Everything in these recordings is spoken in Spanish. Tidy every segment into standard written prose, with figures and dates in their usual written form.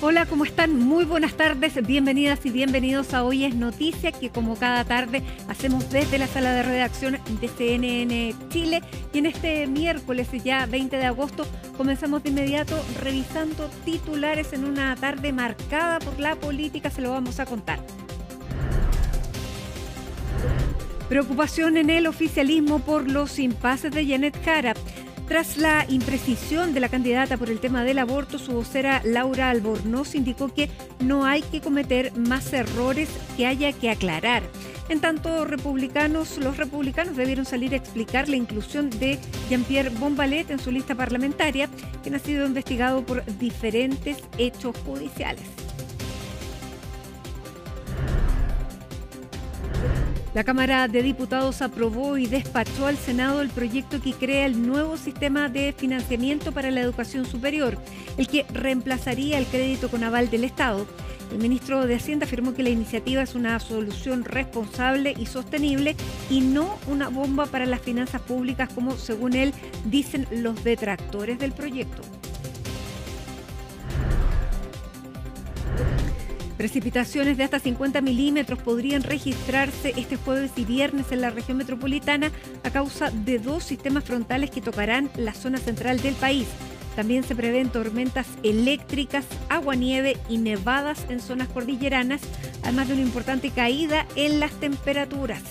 Hola, ¿cómo están? Muy buenas tardes, bienvenidas y bienvenidos a Hoy es Noticia, que como cada tarde hacemos desde la sala de redacción de CNN Chile. Y en este miércoles, ya 20 de agosto, comenzamos de inmediato revisando titulares en una tarde marcada por la política, se lo vamos a contar. Preocupación en el oficialismo por los impases de Janet Jara. Tras la imprecisión de la candidata por el tema del aborto, su vocera Laura Albornoz indicó que no hay que cometer más errores que haya que aclarar. En tanto, los republicanos debieron salir a explicar la inclusión de Jean-Pierre Bombalet en su lista parlamentaria, quien ha sido investigado por diferentes hechos judiciales. La Cámara de Diputados aprobó y despachó al Senado el proyecto que crea el nuevo sistema de financiamiento para la educación superior, el que reemplazaría el crédito con aval del Estado. El ministro de Hacienda afirmó que la iniciativa es una solución responsable y sostenible y no una bomba para las finanzas públicas, como según él dicen los detractores del proyecto. Precipitaciones de hasta 50 milímetros podrían registrarse este jueves y viernes en la región metropolitana a causa de dos sistemas frontales que tocarán la zona central del país. También se prevén tormentas eléctricas, aguanieve y nevadas en zonas cordilleranas, además de una importante caída en las temperaturas.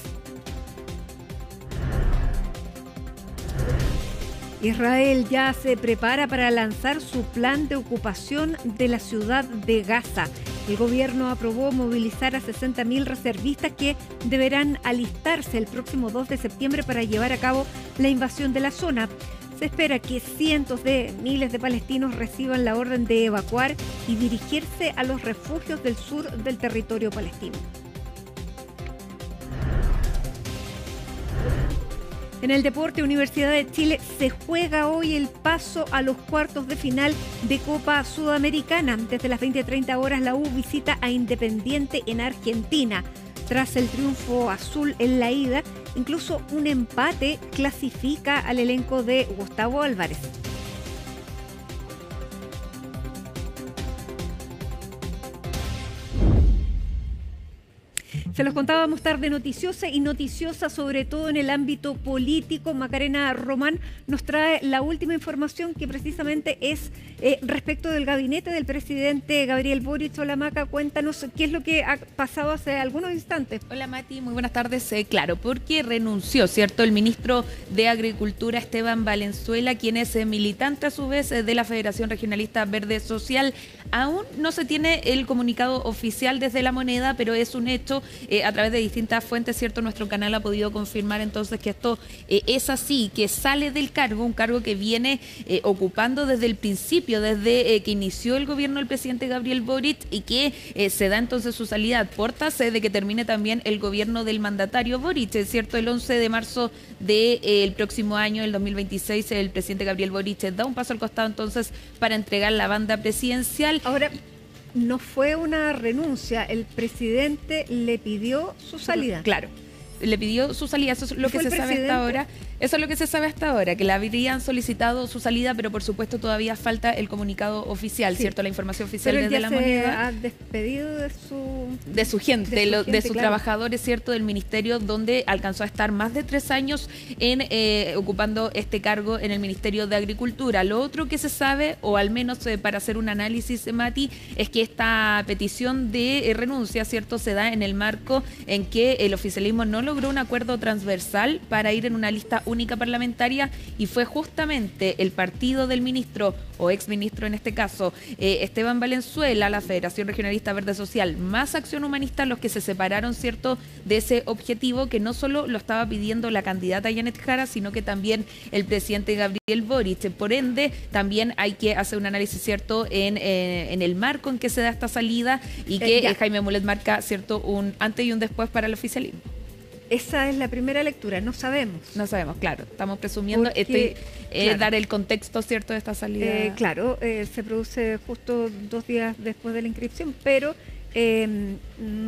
Israel ya se prepara para lanzar su plan de ocupación de la ciudad de Gaza. El gobierno aprobó movilizar a 60.000 reservistas que deberán alistarse el próximo 2 de septiembre para llevar a cabo la invasión de la zona. Se espera que cientos de miles de palestinos reciban la orden de evacuar y dirigirse a los refugios del sur del territorio palestino. En el deporte, Universidad de Chile se juega hoy el paso a los cuartos de final de Copa Sudamericana. Desde las 20:30 horas la U visita a Independiente en Argentina. Tras el triunfo azul en la ida, incluso un empate clasifica al elenco de Gustavo Álvarez. Se los contábamos tarde noticiosa y noticiosa sobre todo en el ámbito político. Macarena Román nos trae la última información que precisamente es respecto del gabinete del presidente Gabriel Boric. Hola Maca, cuéntanos qué es lo que ha pasado hace algunos instantes. Hola Mati, muy buenas tardes. Claro, porque renunció, ¿cierto?, el ministro de Agricultura Esteban Valenzuela, quien es militante a su vez de la Federación Regionalista Verde Social. Aún no se tiene el comunicado oficial desde La Moneda, pero es un hecho. A través de distintas fuentes, ¿cierto?, nuestro canal ha podido confirmar entonces que esto es así, que sale del cargo, un cargo que viene ocupando desde el principio, desde que inició el gobierno del presidente Gabriel Boric, y que se da entonces su salida a puertas de que termine también el gobierno del mandatario Boric, ¿cierto? El 11 de marzo del próximo año, el 2026, el presidente Gabriel Boric da un paso al costado entonces para entregar la banda presidencial. Ahora, no fue una renuncia, el presidente le pidió su salida. Claro, le pidió su salida, eso es lo que se sabe hasta ahora. Eso es lo que se sabe hasta ahora, que le habrían solicitado su salida, pero por supuesto todavía falta el comunicado oficial, sí, ¿cierto? La información oficial pero desde La Moneda. Ha despedido de su gente, de sus claro, trabajadores, ¿cierto?, del ministerio, donde alcanzó a estar más de 3 años ocupando este cargo en el Ministerio de Agricultura. Lo otro que se sabe, o al menos para hacer un análisis, Mati, es que esta petición de renuncia, ¿cierto?, se da en el marco en que el oficialismo no logró un acuerdo transversal para ir en una lista única parlamentaria, y fue justamente el partido del ministro, o exministro en este caso, Esteban Valenzuela, la Federación Regionalista Verde Social, más Acción Humanista, los que se separaron, ¿cierto?, de ese objetivo, que no solo lo estaba pidiendo la candidata Janet Jara, sino que también el presidente Gabriel Boric. Por ende, también hay que hacer un análisis, ¿cierto?, en el marco en que se da esta salida, y que Jaime Mulet marca, ¿cierto?, un antes y un después para el oficialismo. Esa es la primera lectura, no sabemos. No sabemos, claro, estamos presumiendo. Claro, dar el contexto, ¿cierto?, de esta salida. Claro, se produce justo 2 días después de la inscripción, pero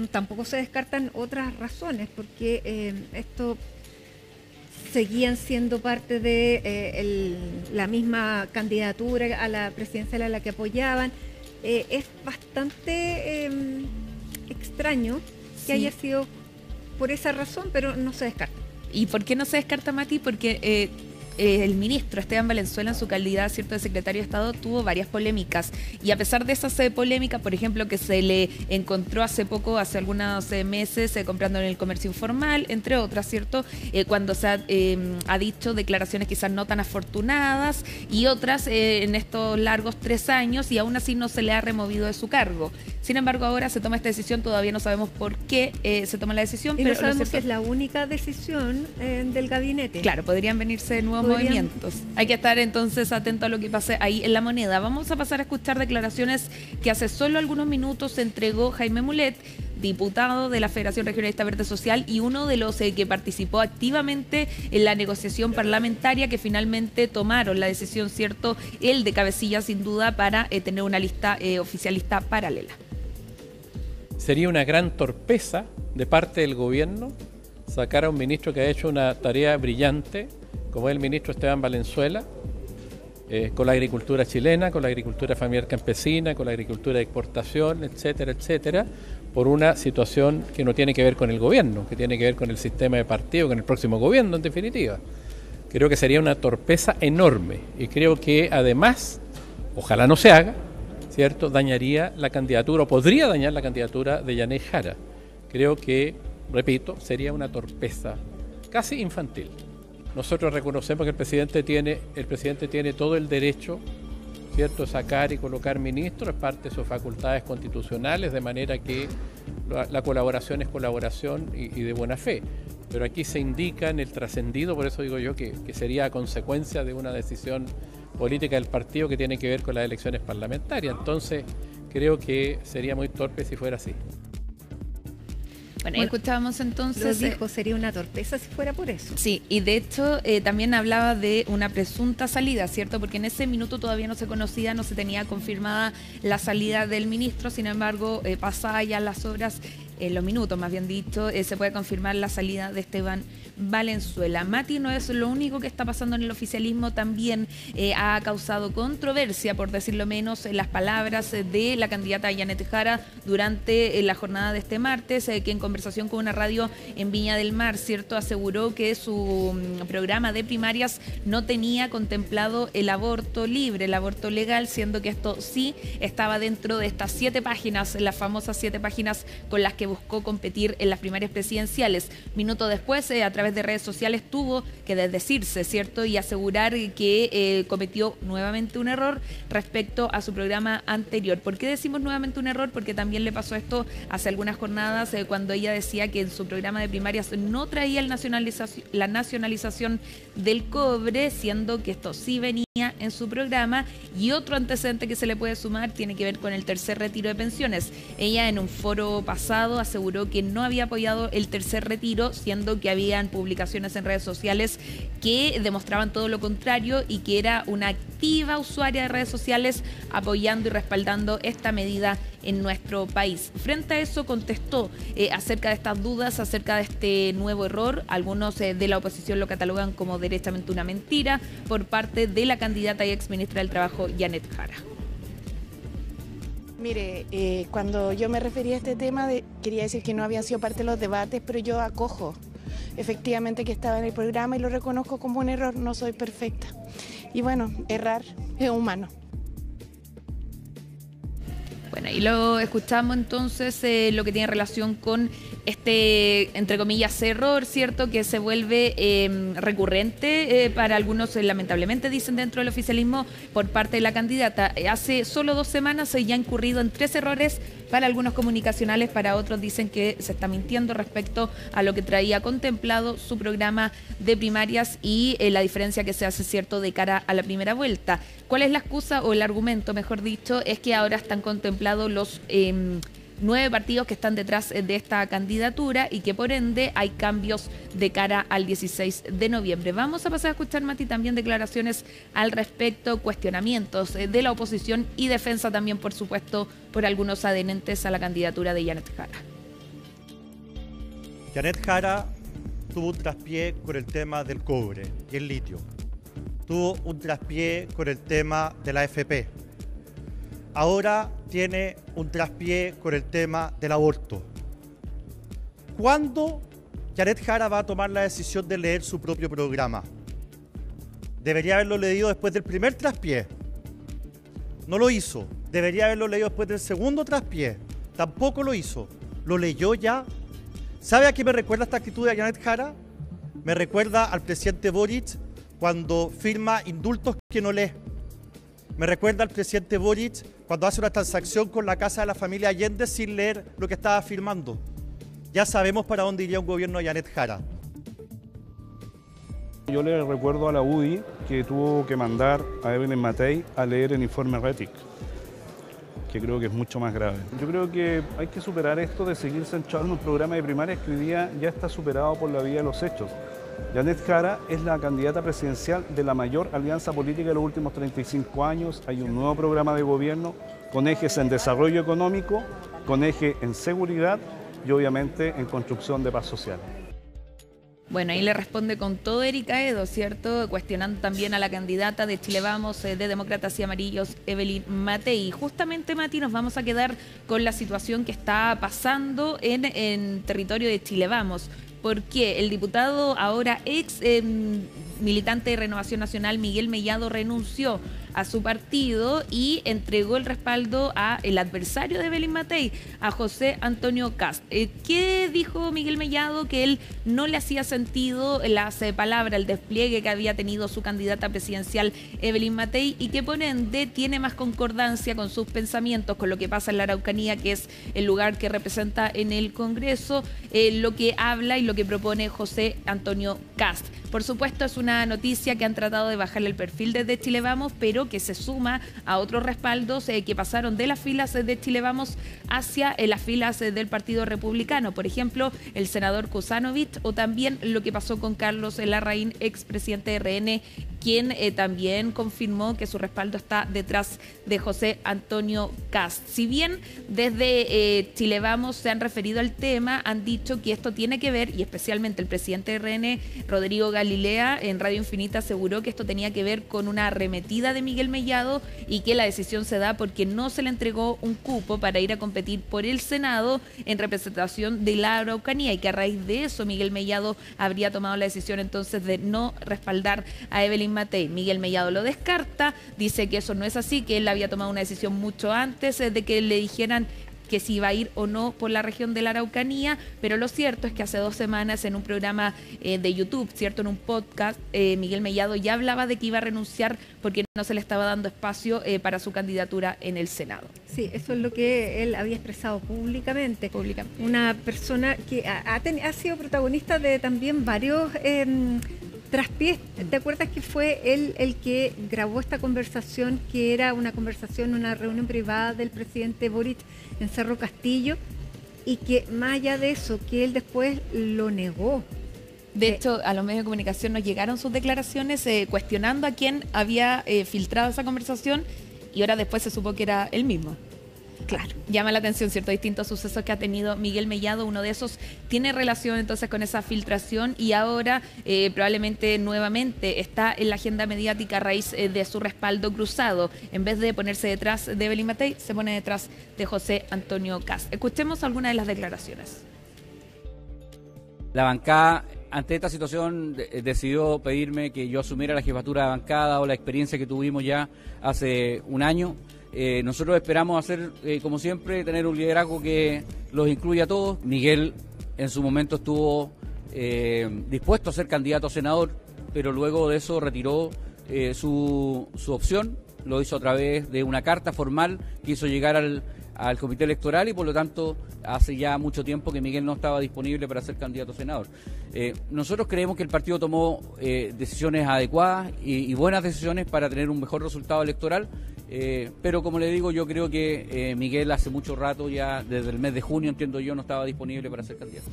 tampoco se descartan otras razones, porque esto seguían siendo parte de la misma candidatura a la presidencial a la que apoyaban. es bastante extraño que Sí. haya sido por esa razón, pero no se descarta. ¿Y por qué no se descarta, Mati? Porque el ministro Esteban Valenzuela, en su calidad, cierto, de secretario de Estado, tuvo varias polémicas. Y a pesar de esas polémicas, por ejemplo, que se le encontró hace poco, hace algunos meses, comprando en el comercio informal, entre otras, ¿cierto? Cuando se ha dicho declaraciones quizás no tan afortunadas y otras en estos largos 3 años, y aún así no se le ha removido de su cargo. Sin embargo, ahora se toma esta decisión, todavía no sabemos por qué se toma la decisión. Y pero no sabemos cierto, si es la única decisión del gabinete. claro, podrían venirse nuevos movimientos. Hay que estar entonces atento a lo que pase ahí en la moneda. Vamos a pasar a escuchar declaraciones que hace solo algunos minutos entregó Jaime Mulet, diputado de la Federación Regionalista Verde Social y uno de los que participó activamente en la negociación parlamentaria, que finalmente tomaron la decisión, ¿cierto?, él de cabecilla sin duda, para tener una lista oficialista paralela. Sería una gran torpeza de parte del gobierno sacar a un ministro que ha hecho una tarea brillante, como es el ministro Esteban Valenzuela, con la agricultura chilena, con la agricultura familiar campesina, con la agricultura de exportación, etcétera, etcétera, por una situación que no tiene que ver con el gobierno, que tiene que ver con el sistema de partido, con el próximo gobierno, en definitiva. Creo que sería una torpeza enorme y creo que además, ojalá no se haga, ¿cierto?, dañaría la candidatura, o podría dañar la candidatura de Yanet Jara. Creo que, repito, sería una torpeza casi infantil. Nosotros reconocemos que el presidente tiene todo el derecho, ¿cierto?, de sacar y colocar ministros, es parte de sus facultades constitucionales, de manera que la colaboración es colaboración y de buena fe. Pero aquí se indica en el trascendido, por eso digo yo que sería a consecuencia de una decisión política del partido que tiene que ver con las elecciones parlamentarias. Entonces, creo que sería muy torpe si fuera así. Bueno, escuchábamos entonces... Lo dijo, sería una torpeza si fuera por eso. Sí, y de hecho también hablaba de una presunta salida, ¿cierto? Porque en ese minuto todavía no se conocía, no se tenía confirmada la salida del ministro, sin embargo, pasadas ya las horas, los minutos más bien dicho, se puede confirmar la salida de Esteban Valenzuela. Mati, no es lo único que está pasando en el oficialismo, también ha causado controversia, por decirlo menos, las palabras de la candidata Yanet Jara durante la jornada de este martes, que en conversación con una radio en Viña del Mar, ¿cierto?, aseguró que su programa de primarias no tenía contemplado el aborto libre, el aborto legal, siendo que esto sí estaba dentro de estas 7 páginas, las famosas 7 páginas con las que buscó competir en las primarias presidenciales. Minutos después, a través de redes sociales, tuvo que desdecirse, ¿cierto?, y asegurar que cometió nuevamente un error respecto a su programa anterior. ¿Por qué decimos nuevamente un error? Porque también le pasó esto hace algunas jornadas, cuando ella decía que en su programa de primarias no traía la nacionalización del cobre, siendo que esto sí venía en su programa. Y otro antecedente que se le puede sumar tiene que ver con el tercer retiro de pensiones. Ella en un foro pasado aseguró que no había apoyado el tercer retiro, siendo que habían publicaciones en redes sociales que demostraban todo lo contrario y que era una activa usuaria de redes sociales apoyando y respaldando esta medida en nuestro país. Frente a eso contestó acerca de estas dudas, acerca de este nuevo error. Algunos de la oposición lo catalogan como derechamente una mentira por parte de la candidata y exministra del Trabajo, Yanet Jara. Mire, cuando yo me refería a este tema, quería decir que no había sido parte de los debates, pero yo acojo efectivamente que estaba en el programa y lo reconozco como un error, no soy perfecta. Y bueno, errar es humano. Bueno, y lo escuchamos entonces lo que tiene relación con este, entre comillas, error, ¿cierto?, que se vuelve recurrente para algunos, lamentablemente, dicen dentro del oficialismo, por parte de la candidata. Hace solo 2 semanas ya ha incurrido en 3 errores, para algunos comunicacionales, para otros dicen que se está mintiendo respecto a lo que traía contemplado su programa de primarias y la diferencia que se hace, ¿cierto?, de cara a la primera vuelta. ¿Cuál es la excusa o el argumento, mejor dicho? Es que ahora están contemplados los 9 partidos que están detrás de esta candidatura y que por ende hay cambios de cara al 16 de noviembre. Vamos a pasar a escuchar, Mati, también declaraciones al respecto, cuestionamientos de la oposición y defensa también, por supuesto, por algunos adherentes a la candidatura de Yanet Jara. Yanet Jara tuvo un traspié con el tema del cobre y el litio. Tuvo un traspié con el tema de la AFP. ahora tiene un traspié con el tema del aborto. ¿Cuándo Janet Jara va a tomar la decisión de leer su propio programa? Debería haberlo leído después del primer traspié. No lo hizo. Debería haberlo leído después del segundo traspié. Tampoco lo hizo. ¿Lo leyó ya? ¿Sabe a qué me recuerda esta actitud de Janet Jara? Me recuerda al presidente Boric cuando firma indultos que no lee. Me recuerda al presidente Boric cuando hace una transacción con la casa de la familia Allende sin leer lo que estaba firmando. Ya sabemos para dónde iría un gobierno de Janet Jara. Yo le recuerdo a la UDI que tuvo que mandar a Evelyn Matei a leer el informe RETIC, que creo que es mucho más grave. Yo creo que hay que superar esto de seguir centrado en un programa de primarias que hoy día ya está superado por la vía de los hechos. Janet Jara es la candidata presidencial de la mayor alianza política de los últimos 35 años. Hay un nuevo programa de gobierno con ejes en desarrollo económico, con eje en seguridad y obviamente en construcción de paz social. Bueno, ahí le responde con todo Erika Edo, ¿cierto? Cuestionando también a la candidata de Chile Vamos, de Demócratas y Amarillos, Evelyn Matei. Justamente, Mati, nos vamos a quedar con la situación que está pasando en territorio de Chile Vamos, porque el diputado, ahora ex militante de Renovación Nacional, Miguel Mellado, renunció a su partido y entregó el respaldo a el adversario de Evelyn Matei, a José Antonio Kast. ¿Qué dijo Miguel Mellado? Que él no le hacía sentido las palabras, el despliegue que había tenido su candidata presidencial Evelyn Matei y que por ende tiene más concordancia con sus pensamientos, con lo que pasa en la Araucanía, que es el lugar que representa en el Congreso, lo que habla y lo que propone José Antonio Kast. Por supuesto, es una noticia que han tratado de bajarle el perfil desde Chile Vamos, pero que se suma a otros respaldos que pasaron de las filas de Chile Vamos hacia las filas del Partido Republicano. Por ejemplo, el senador Kusanovich, o también lo que pasó con Carlos Larraín, expresidente de RN, quien también confirmó que su respaldo está detrás de José Antonio Kast. Si bien desde Chile Vamos se han referido al tema, han dicho que esto tiene que ver, y especialmente el presidente de RN, Rodrigo Galilea, en Radio Infinita aseguró que esto tenía que ver con una arremetida de Miguel Mellado y que la decisión se da porque no se le entregó un cupo para ir a competir por el Senado en representación de la Araucanía y que a raíz de eso Miguel Mellado habría tomado la decisión entonces de no respaldar a Evelyn Matei. Miguel Mellado lo descarta, dice que eso no es así, que él había tomado una decisión mucho antes de que le dijeran que si iba a ir o no por la región de la Araucanía, pero lo cierto es que hace 2 semanas en un programa de YouTube, ¿cierto? En un podcast, Miguel Mellado ya hablaba de que iba a renunciar porque no se le estaba dando espacio para su candidatura en el Senado. Sí, eso es lo que él había expresado públicamente. Una persona que ha sido protagonista de también varios traspiés. ¿Te acuerdas que fue él el que grabó esta conversación, que era una conversación, una reunión privada del presidente Boric en Cerro Castillo, y que más allá de eso, que él después lo negó? De hecho, a los medios de comunicación nos llegaron sus declaraciones cuestionando a quién había filtrado esa conversación y ahora después se supo que era él mismo. Claro, llama la atención, ¿cierto? Distintos sucesos que ha tenido Miguel Mellado, uno de esos tiene relación entonces con esa filtración y ahora probablemente nuevamente está en la agenda mediática a raíz de su respaldo cruzado. En vez de ponerse detrás de Evelyn Matei, se pone detrás de José Antonio Kast. Escuchemos algunas de las declaraciones. La bancada, ante esta situación, decidió pedirme que yo asumiera la jefatura de bancada o la experiencia que tuvimos ya hace un año. Nosotros esperamos hacer, como siempre, tener un liderazgo que los incluya a todos. Miguel en su momento estuvo dispuesto a ser candidato a senador, pero luego de eso retiró su opción, lo hizo a través de una carta formal que hizo llegar al comité electoral y por lo tanto hace ya mucho tiempo que Miguel no estaba disponible para ser candidato a senador. Nosotros creemos que el partido tomó decisiones adecuadas y buenas decisiones para tener un mejor resultado electoral, pero como le digo, yo creo que Miguel hace mucho rato, ya desde el mes de junio, entiendo yo, no estaba disponible para ser candidato.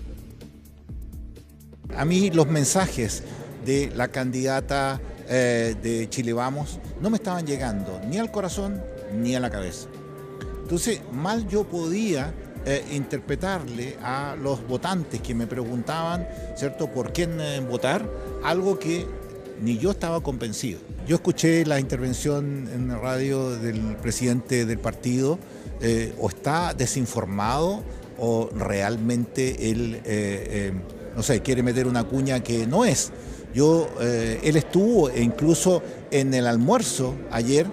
A mí los mensajes de la candidata de Chile Vamos no me estaban llegando ni al corazón ni a la cabeza. Entonces, mal yo podía interpretarle a los votantes que me preguntaban, ¿cierto?, por quién votar, algo que ni yo estaba convencido. Yo escuché la intervención en la radio del presidente del partido, o está desinformado o realmente él, no sé, quiere meter una cuña que no es. Él estuvo incluso en el almuerzo ayer,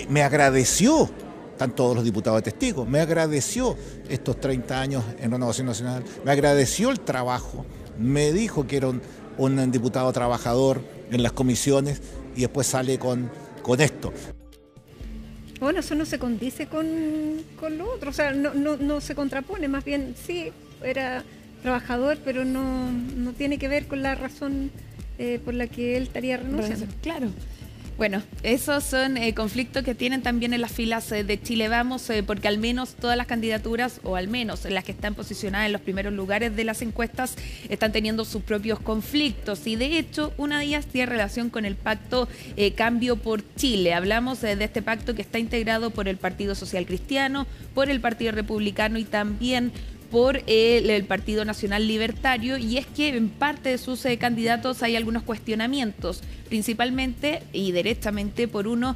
me agradeció, están todos los diputados de testigos, me agradeció estos 30 años en Renovación Nacional, me agradeció el trabajo, me dijo que era un diputado trabajador en las comisiones y después sale con esto. Bueno, eso no se condice con lo otro, o sea, no se contrapone, más bien sí, era trabajador, pero no tiene que ver con la razón por la que él estaría renunciando. Claro. Bueno, esos son conflictos que tienen también en las filas de Chile Vamos, porque al menos todas las candidaturas, o al menos las que están posicionadas en los primeros lugares de las encuestas, están teniendo sus propios conflictos. Y de hecho, una de ellas tiene relación con el pacto Cambio por Chile. Hablamos de este pacto que está integrado por el Partido Social Cristiano, por el Partido Republicano y también por el Partido Nacional Libertario, y es que en parte de sus candidatos hay algunos cuestionamientos, principalmente y derechamente por uno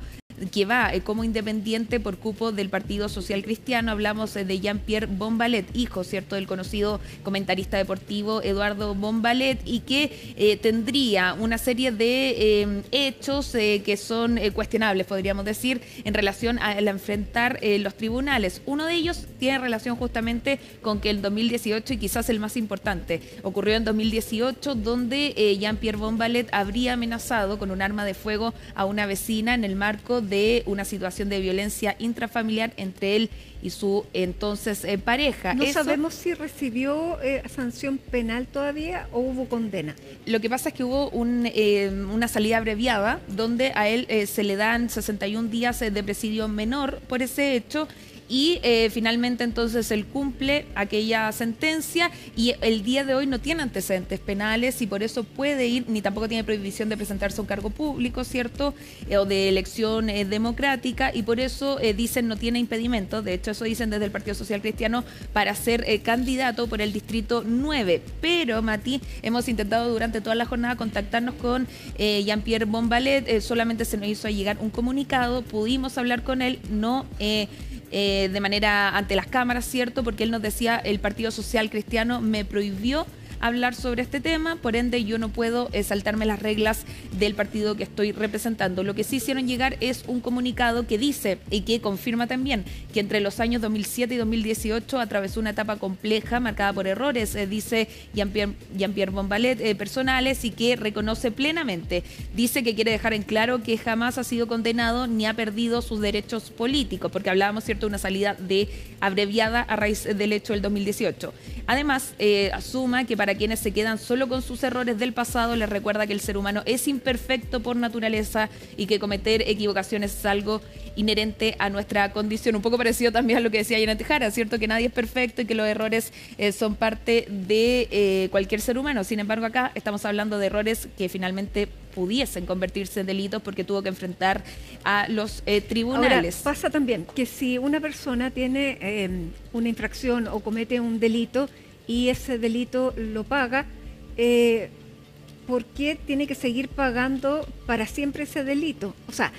que va como independiente por cupo del Partido Social Cristiano. Hablamos de Jean-Pierre Bombalet, hijo, ¿cierto?, del conocido comentarista deportivo Eduardo Bombalet, y que tendría una serie de hechos que son cuestionables, podríamos decir, en relación a enfrentar los tribunales. Uno de ellos tiene relación justamente con que el 2018, y quizás el más importante, ocurrió en 2018, donde Jean-Pierre Bombalet habría amenazado con un arma de fuego a una vecina en el marco de una situación de violencia intrafamiliar entre él y su entonces pareja. No sabemos si recibió sanción penal todavía o hubo condena. Lo que pasa es que hubo una salida abreviada donde a él se le dan 61 días de presidio menor por ese hecho. Y finalmente entonces él cumple aquella sentencia y el día de hoy no tiene antecedentes penales y por eso puede ir, ni tampoco tiene prohibición de presentarse a un cargo público, ¿cierto? O de elección democrática, y por eso dicen no tiene impedimento. De hecho, eso dicen desde el Partido Social Cristiano para ser candidato por el Distrito 9. Pero, Mati, hemos intentado durante toda la jornada contactarnos con Jean-Pierre Bombalet, solamente se nos hizo llegar un comunicado, pudimos hablar con él, no de manera ante las cámaras, ¿cierto? Porque él nos decía, el Partido Social Cristiano me prohibió hablar sobre este tema, por ende yo no puedo saltarme las reglas del partido que estoy representando. Lo que sí hicieron llegar es un comunicado que dice y que confirma también que entre los años 2007 y 2018 atravesó una etapa compleja marcada por errores, dice Jean-Pierre Bombalet, personales, y que reconoce plenamente. Dice que quiere dejar en claro que jamás ha sido condenado ni ha perdido sus derechos políticos, porque hablábamos, ¿cierto?, de una salida abreviada a raíz del hecho del 2018. Además, asuma que para quienes se quedan solo con sus errores del pasado, les recuerda que el ser humano es imperfecto por naturaleza y que cometer equivocaciones es algo inherente a nuestra condición. Un poco parecido también a lo que decía Janet Jara, ¿cierto?, que nadie es perfecto y que los errores son parte de cualquier ser humano. Sin embargo, acá estamos hablando de errores que finalmente pudiesen convertirse en delitos porque tuvo que enfrentar a los tribunales. Ahora, pasa también que si una persona tiene una infracción o comete un delito y ese delito lo paga, ¿por qué tiene que seguir pagando para siempre ese delito? O sea,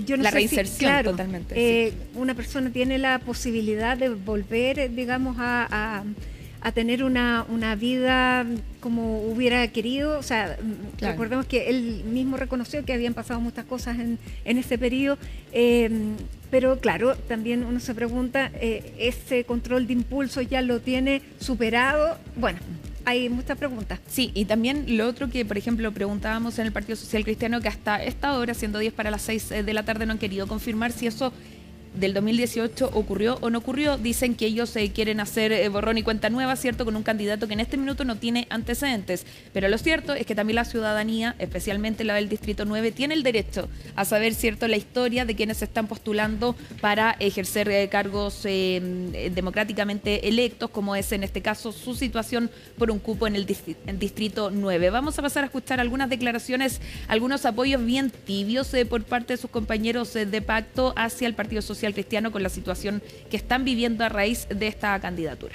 yo no la sé reinserción, si, claro, totalmente. Sí. Una persona tiene la posibilidad de volver, digamos, a tener una vida como hubiera querido. O sea, claro, recordemos que él mismo reconoció que habían pasado muchas cosas en ese periodo, pero claro, también uno se pregunta, ¿ese control de impulso ya lo tiene superado? Bueno, hay muchas preguntas. Sí, y también lo otro que, por ejemplo, preguntábamos en el Partido Social Cristiano, que hasta esta hora, siendo 10 para las 6 de la tarde, no han querido confirmar si eso del 2018 ocurrió o no ocurrió. Dicen que ellos quieren hacer borrón y cuenta nueva, ¿cierto?, con un candidato que en este minuto no tiene antecedentes. Pero lo cierto es que también la ciudadanía, especialmente la del Distrito 9, tiene el derecho a saber, ¿cierto?, la historia de quienes se están postulando para ejercer cargos democráticamente electos, como es en este caso su situación por un cupo en el Distrito 9. Vamos a pasar a escuchar algunas declaraciones, algunos apoyos bien tibios por parte de sus compañeros de pacto hacia el Partido Social Cristiano con la situación que están viviendo a raíz de esta candidatura.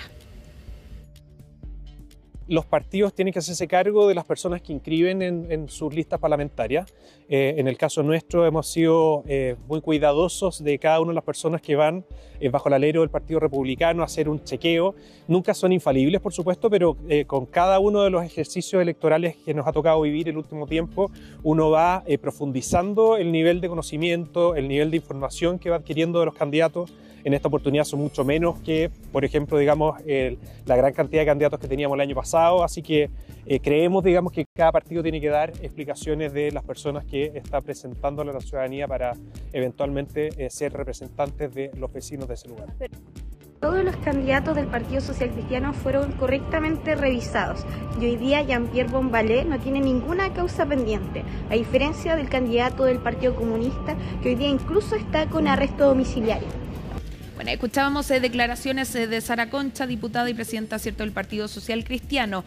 los partidos tienen que hacerse cargo de las personas que inscriben en sus listas parlamentarias. En el caso nuestro hemos sido muy cuidadosos de cada una de las personas que van bajo el alero del Partido Republicano a hacer un chequeo. Nunca son infalibles, por supuesto, pero con cada uno de los ejercicios electorales que nos ha tocado vivir el último tiempo, uno va profundizando el nivel de conocimiento, el nivel de información que va adquiriendo de los candidatos. En esta oportunidad son mucho menos que, por ejemplo, digamos, la gran cantidad de candidatos que teníamos el año pasado, así que creemos, digamos, que cada partido tiene que dar explicaciones de las personas que está presentándole a la ciudadanía para eventualmente ser representantes de los vecinos de ese lugar. Todos los candidatos del Partido Social Cristiano fueron correctamente revisados y hoy día Jean-Pierre Bombalé no tiene ninguna causa pendiente, a diferencia del candidato del Partido Comunista que hoy día incluso está con arresto domiciliario. Bueno, escuchábamos declaraciones de Sara Concha, diputada y presidenta, ¿cierto?, del Partido Social Cristiano.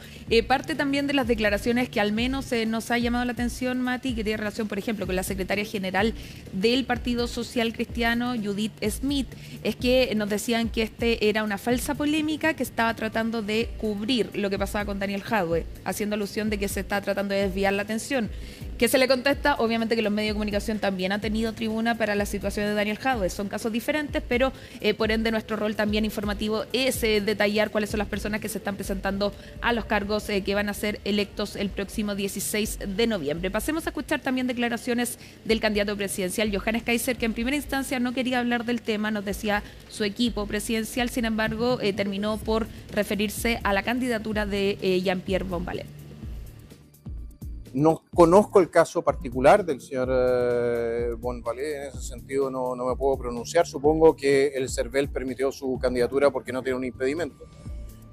Parte también de las declaraciones que al menos nos ha llamado la atención, Mati, que tiene relación, por ejemplo, con la secretaria general del Partido Social Cristiano, Judith Smith, es que nos decían que era una falsa polémica que estaba tratando de cubrir lo que pasaba con Daniel Jadwe, haciendo alusión de que se está tratando de desviar la atención. ¿Qué se le contesta? Obviamente que los medios de comunicación también han tenido tribuna para la situación de Daniel Jadwe. Son casos diferentes, pero por ende nuestro rol también informativo es detallar cuáles son las personas que se están presentando a los cargos que van a ser electos el próximo 16 de noviembre. Pasemos a escuchar también declaraciones del candidato presidencial, Johannes Kaiser, que en primera instancia no quería hablar del tema, nos decía su equipo presidencial, sin embargo terminó por referirse a la candidatura de Jean-Pierre Bombalé. No conozco el caso particular del señor Bombalé, en ese sentido no me puedo pronunciar. Supongo que el CERVEL permitió su candidatura porque no tiene un impedimento.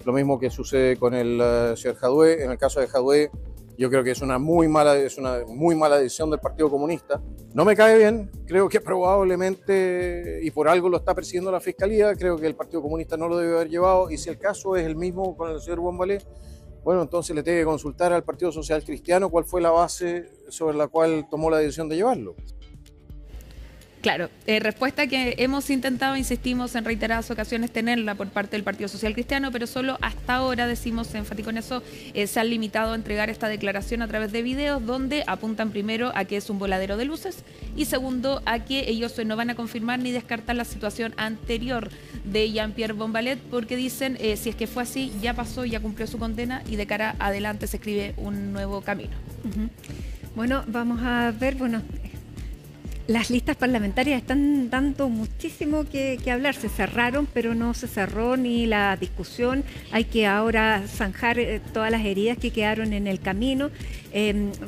Lo mismo que sucede con el señor Jadwe. En el caso de Jadwe, yo creo que es una muy mala decisión del Partido Comunista. No me cae bien, creo que probablemente, y por algo lo está persiguiendo la Fiscalía, creo que el Partido Comunista no lo debe haber llevado, y si el caso es el mismo con el señor Bombalé, bueno, entonces le tiene que consultar al Partido Social Cristiano cuál fue la base sobre la cual tomó la decisión de llevarlo. Claro, respuesta que hemos intentado, insistimos en reiteradas ocasiones, tenerla por parte del Partido Social Cristiano, pero solo hasta ahora, decimos enfático en eso, se han limitado a entregar esta declaración a través de videos donde apuntan primero a que es un voladero de luces y segundo a que ellos no van a confirmar ni descartar la situación anterior de Jean-Pierre Bombalé porque dicen, si es que fue así, ya pasó, ya cumplió su condena y de cara adelante se escribe un nuevo camino. Bueno, vamos a ver, las listas parlamentarias están dando muchísimo que hablar. Se cerraron, pero no se cerró ni la discusión. Hay que ahora zanjar todas las heridas que quedaron en el camino.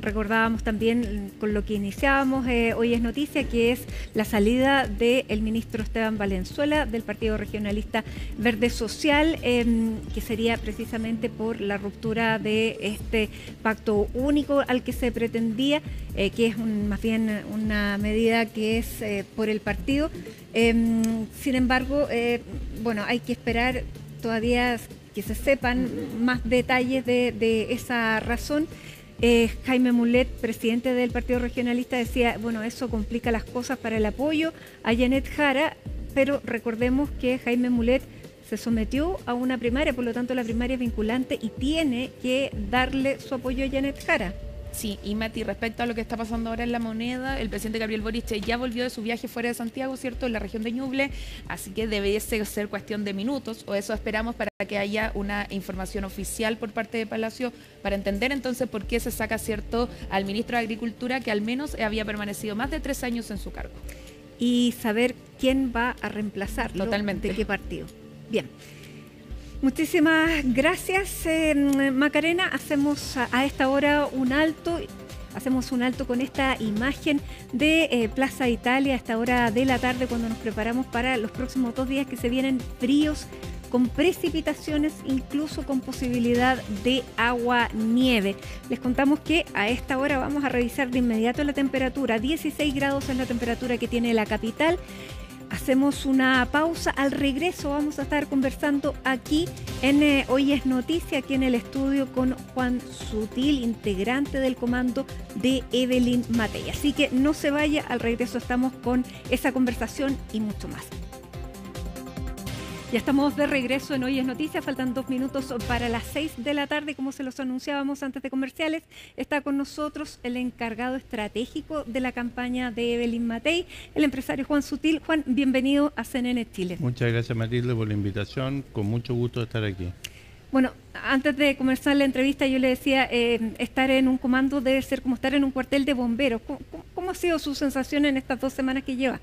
Recordábamos también con lo que iniciábamos, hoy es noticia, que es la salida del ministro Esteban Valenzuela del Partido Regionalista Verde Social, que sería precisamente por la ruptura de este pacto único al que se pretendía, que es más bien una medida que es por el partido. Sin embargo, hay que esperar todavía que se sepan más detalles de esa razón. Jaime Mulet, presidente del Partido Regionalista, decía, eso complica las cosas para el apoyo a Janet Jara, pero recordemos que Jaime Mulet se sometió a una primaria, por lo tanto la primaria es vinculante y tiene que darle su apoyo a Janet Jara. Sí, y Mati, respecto a lo que está pasando ahora en La Moneda, el presidente Gabriel Boric ya volvió de su viaje fuera de Santiago, ¿cierto?, en la región de Ñuble, así que debe ser cuestión de minutos, o eso esperamos, para que haya una información oficial por parte de Palacio, para entender entonces por qué se saca, ¿cierto?, al ministro de Agricultura, que al menos había permanecido más de 3 años en su cargo. Y saber quién va a reemplazarlo. Totalmente. ¿De qué partido? Bien. Muchísimas gracias, Macarena. Hacemos a esta hora un alto. Hacemos un alto con esta imagen de Plaza Italia a esta hora de la tarde, cuando nos preparamos para los próximos 2 días que se vienen fríos, con precipitaciones, incluso con posibilidad de agua-nieve. Les contamos que a esta hora vamos a revisar de inmediato la temperatura. 16 grados es la temperatura que tiene la capital. Hacemos una pausa. Al regreso vamos a estar conversando aquí en Hoy es Noticia, aquí en el estudio, con Juan Sutil, integrante del comando de Evelyn Matei. Así que no se vaya, al regreso estamos con esa conversación y mucho más. Ya estamos de regreso en Hoy es Noticia, faltan 2 minutos para las 6 de la tarde, como se los anunciábamos antes de comerciales. Está con nosotros el encargado estratégico de la campaña de Evelyn Matei, el empresario Juan Sutil. Juan, bienvenido a CNN Chile. Muchas gracias, Matilde, por la invitación, con mucho gusto de estar aquí. Bueno, antes de comenzar la entrevista yo le decía, estar en un comando debe ser como estar en un cuartel de bomberos. ¿Cómo ha sido su sensación en estas 2 semanas que lleva?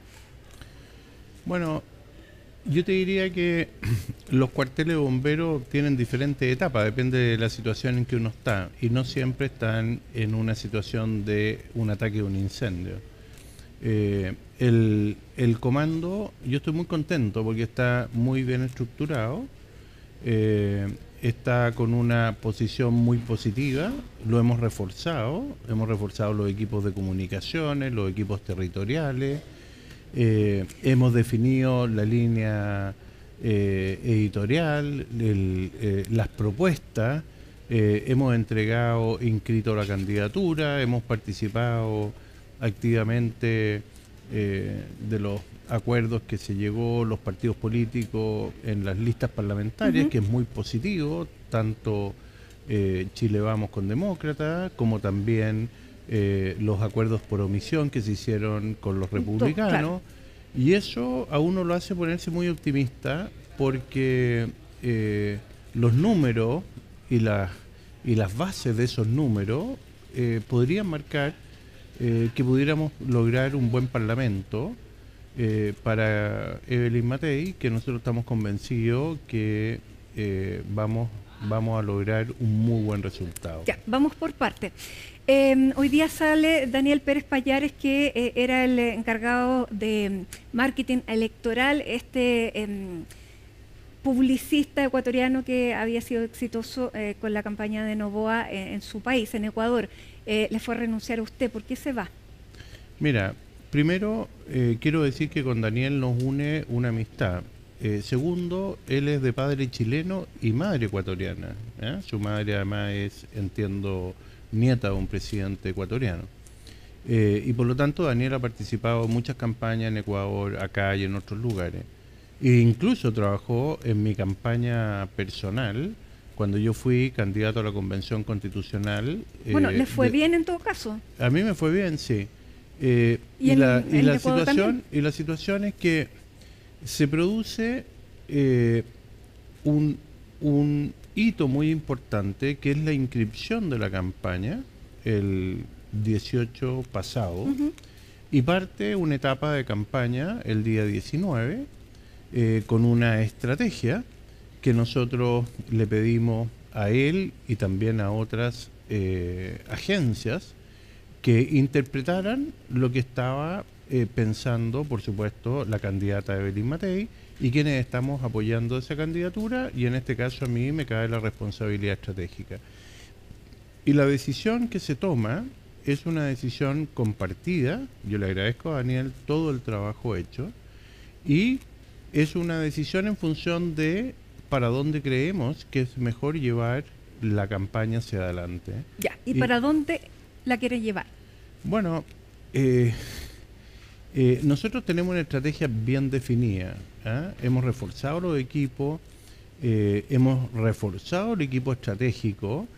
Bueno, yo te diría que los cuarteles de bomberos tienen diferentes etapas, depende de la situación en que uno está, y no siempre están en una situación de un ataque de un incendio. El comando, yo estoy muy contento porque está muy bien estructurado, está con una posición muy positiva, lo hemos reforzado los equipos de comunicaciones, los equipos territoriales. Hemos definido la línea editorial, las propuestas, hemos entregado, inscrito la candidatura, hemos participado activamente de los acuerdos que se llegó los partidos políticos en las listas parlamentarias, que es muy positivo, tanto Chile Vamos con Demócratas como también los acuerdos por omisión que se hicieron con los republicanos, claro. Y eso a uno lo hace ponerse muy optimista porque los números y las bases de esos números podrían marcar que pudiéramos lograr un buen parlamento para Evelyn Matei, que nosotros estamos convencidos que vamos a lograr un muy buen resultado. Ya, vamos por parte. Hoy día sale Daniel Pérez Payares, que era el encargado de marketing electoral, publicista ecuatoriano que había sido exitoso con la campaña de Noboa en su país, en Ecuador. Le fue a renunciar a usted. ¿Por qué se va? Mira, primero quiero decir que con Daniel nos une una amistad. Segundo, él es de padre chileno y madre ecuatoriana. Su madre además es, entiendo, nieta de un presidente ecuatoriano. Y por lo tanto Daniel ha participado en muchas campañas en Ecuador, acá y en otros lugares. E incluso trabajó en mi campaña personal cuando yo fui candidato a la Convención Constitucional. Bueno, ¿le fue bien en todo caso? A mí me fue bien, sí. Y la situación es que se produce un hito muy importante, que es la inscripción de la campaña el 18 pasado, y parte una etapa de campaña el día 19 con una estrategia que nosotros le pedimos a él y también a otras agencias que interpretaran lo que estaba pensando, por supuesto, la candidata Evelyn Matei y quienes estamos apoyando esa candidatura, y en este caso a mí me cae la responsabilidad estratégica. Y la decisión que se toma es una decisión compartida. Yo le agradezco a Daniel todo el trabajo hecho, y es una decisión en función de para dónde creemos que es mejor llevar la campaña hacia adelante. Ya, ¿y para dónde la quiere llevar? Bueno, nosotros tenemos una estrategia bien definida. Hemos reforzado los equipos, hemos reforzado el equipo estratégico.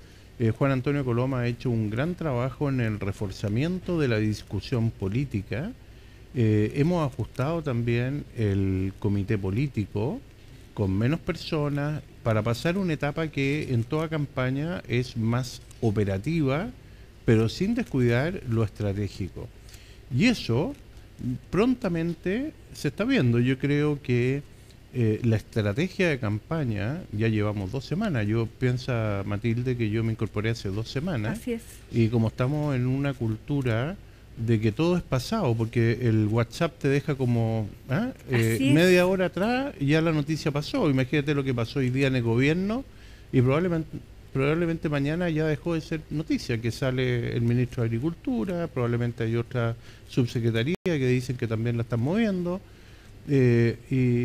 Juan Antonio Coloma ha hecho un gran trabajo en el reforzamiento de la discusión política. Hemos ajustado también el comité político con menos personas para pasar una etapa que en toda campaña es más operativa, pero sin descuidar lo estratégico. Y eso prontamente se está viendo. Yo creo que la estrategia de campaña, ya llevamos 2 semanas. Yo pienso, Matilde, que yo me incorporé hace 2 semanas. Así es. Y como estamos en una cultura de que todo es pasado, porque el WhatsApp te deja como media hora atrás y ya la noticia pasó. Imagínate lo que pasó hoy día en el gobierno, y probablemente mañana ya dejó de ser noticia, que sale el ministro de Agricultura, probablemente hay otra subsecretaría que dicen que también la están moviendo. ¿Qué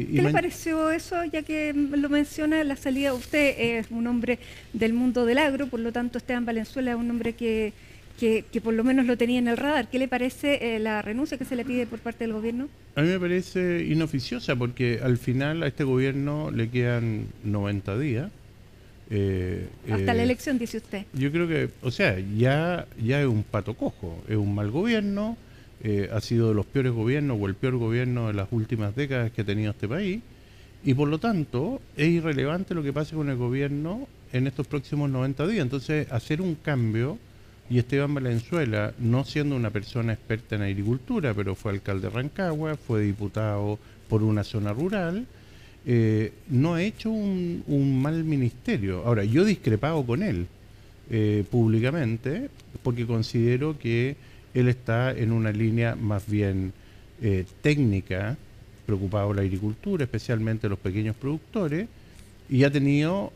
le pareció eso, ya que lo menciona, la salida? Usted es un hombre del mundo del agro, por lo tanto Esteban Valenzuela es un hombre que que por lo menos lo tenía en el radar. ¿Qué le parece la renuncia que se le pide por parte del gobierno? A mí me parece inoficiosa porque al final a este gobierno le quedan 90 días. Hasta la elección, dice usted. Yo creo que, o sea, ya es un pato cojo, es un mal gobierno, ha sido de los peores gobiernos o el peor gobierno de las últimas décadas que ha tenido este país, y por lo tanto es irrelevante lo que pase con el gobierno en estos próximos 90 días. Entonces, hacer un cambio, y Esteban Valenzuela, no siendo una persona experta en agricultura, pero fue alcalde de Rancagua, fue diputado por una zona rural, no ha hecho un mal ministerio. Ahora, yo he discrepado con él públicamente porque considero que él está en una línea más bien técnica, preocupado por la agricultura, especialmente los pequeños productores, y ha tenido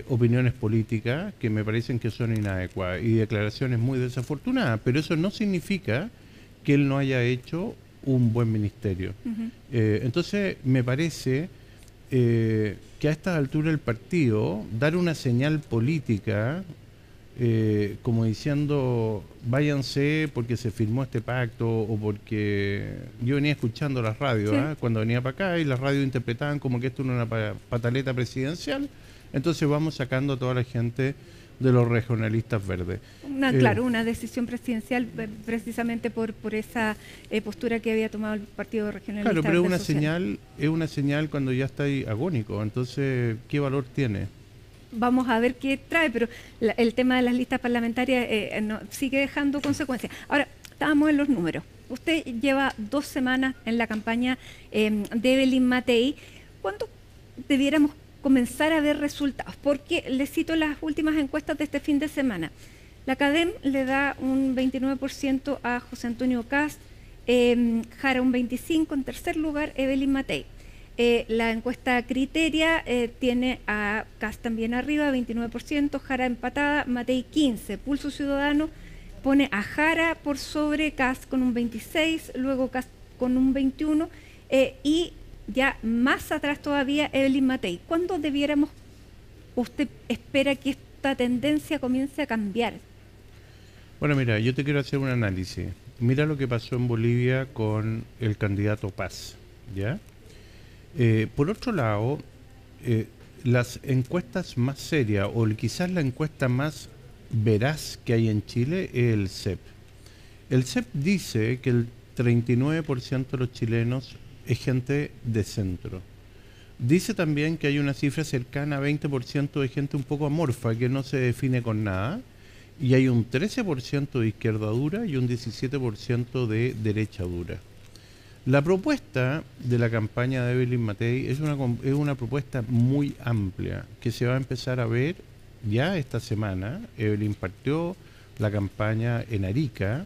opiniones políticas que me parecen que son inadecuadas y declaraciones muy desafortunadas, pero eso no significa que él no haya hecho un buen ministerio. Entonces, me parece que a esta altura del partido, dar una señal política, como diciendo, váyanse porque se firmó este pacto, o porque yo venía escuchando las radios, Sí. Cuando venía para acá, y las radios interpretaban como que esto era una pataleta presidencial, entonces vamos sacando a toda la gente de los regionalistas verdes. Claro, una decisión presidencial precisamente por esa postura que había tomado el Partido Regionalista. Claro, pero Social. es una señal cuando ya está ahí agónico, entonces, ¿qué valor tiene? Vamos a ver qué trae, pero el tema de las listas parlamentarias sigue dejando consecuencias. Ahora, estábamos en los números. Usted lleva 2 semanas en la campaña de Evelyn Matei. ¿Cuándo debiéramos comenzar a ver resultados? Porque le cito las últimas encuestas de este fin de semana. La CADEM le da un 29% a José Antonio Kast, Jara un 25%, en tercer lugar Evelyn Matei. La encuesta Criteria tiene a Kast también arriba, 29%, Jara empatada, Matei 15%. Pulso Ciudadano pone a Jara por sobre Kast con un 26%, luego Kast con un 21%, y ya más atrás todavía Evelyn Matei. ¿Cuándo usted espera que esta tendencia comience a cambiar? Bueno, mira, yo te quiero hacer un análisis. Mira lo que pasó en Bolivia con el candidato Paz, ¿ya? Por otro lado, las encuestas más serias, o quizás la encuesta más veraz que hay en Chile, es el CEP. El CEP dice que el 39% de los chilenos es gente de centro. Dice también que hay una cifra cercana a 20% de gente un poco amorfa, que no se define con nada, y hay un 13% de izquierda dura y un 17% de derecha dura. La propuesta de la campaña de Evelyn Matei es una propuesta muy amplia, que se va a empezar a ver ya esta semana. Evelyn partió la campaña en Arica,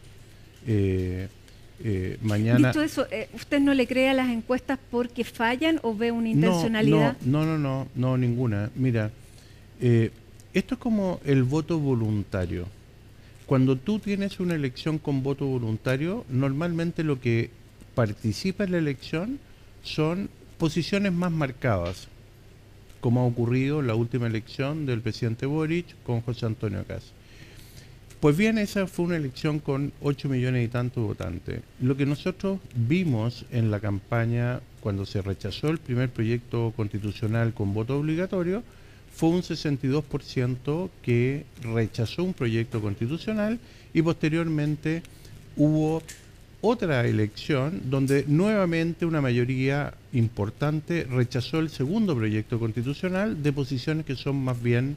mañana... Dicho eso, ¿usted no le cree a las encuestas porque fallan o ve una intencionalidad? No, ninguna. Mira, esto es como el voto voluntario. Cuando tú tienes una elección con voto voluntario, normalmente lo que participa en la elección son posiciones más marcadas, como ha ocurrido en la última elección del presidente Boric con José Antonio Kast. Pues bien, esa fue una elección con 8 millones y tantos votantes. Lo que nosotros vimos en la campaña cuando se rechazó el primer proyecto constitucional con voto obligatorio fue un 62% que rechazó un proyecto constitucional, y posteriormente hubo otra elección donde nuevamente una mayoría importante rechazó el segundo proyecto constitucional de posiciones que son más bien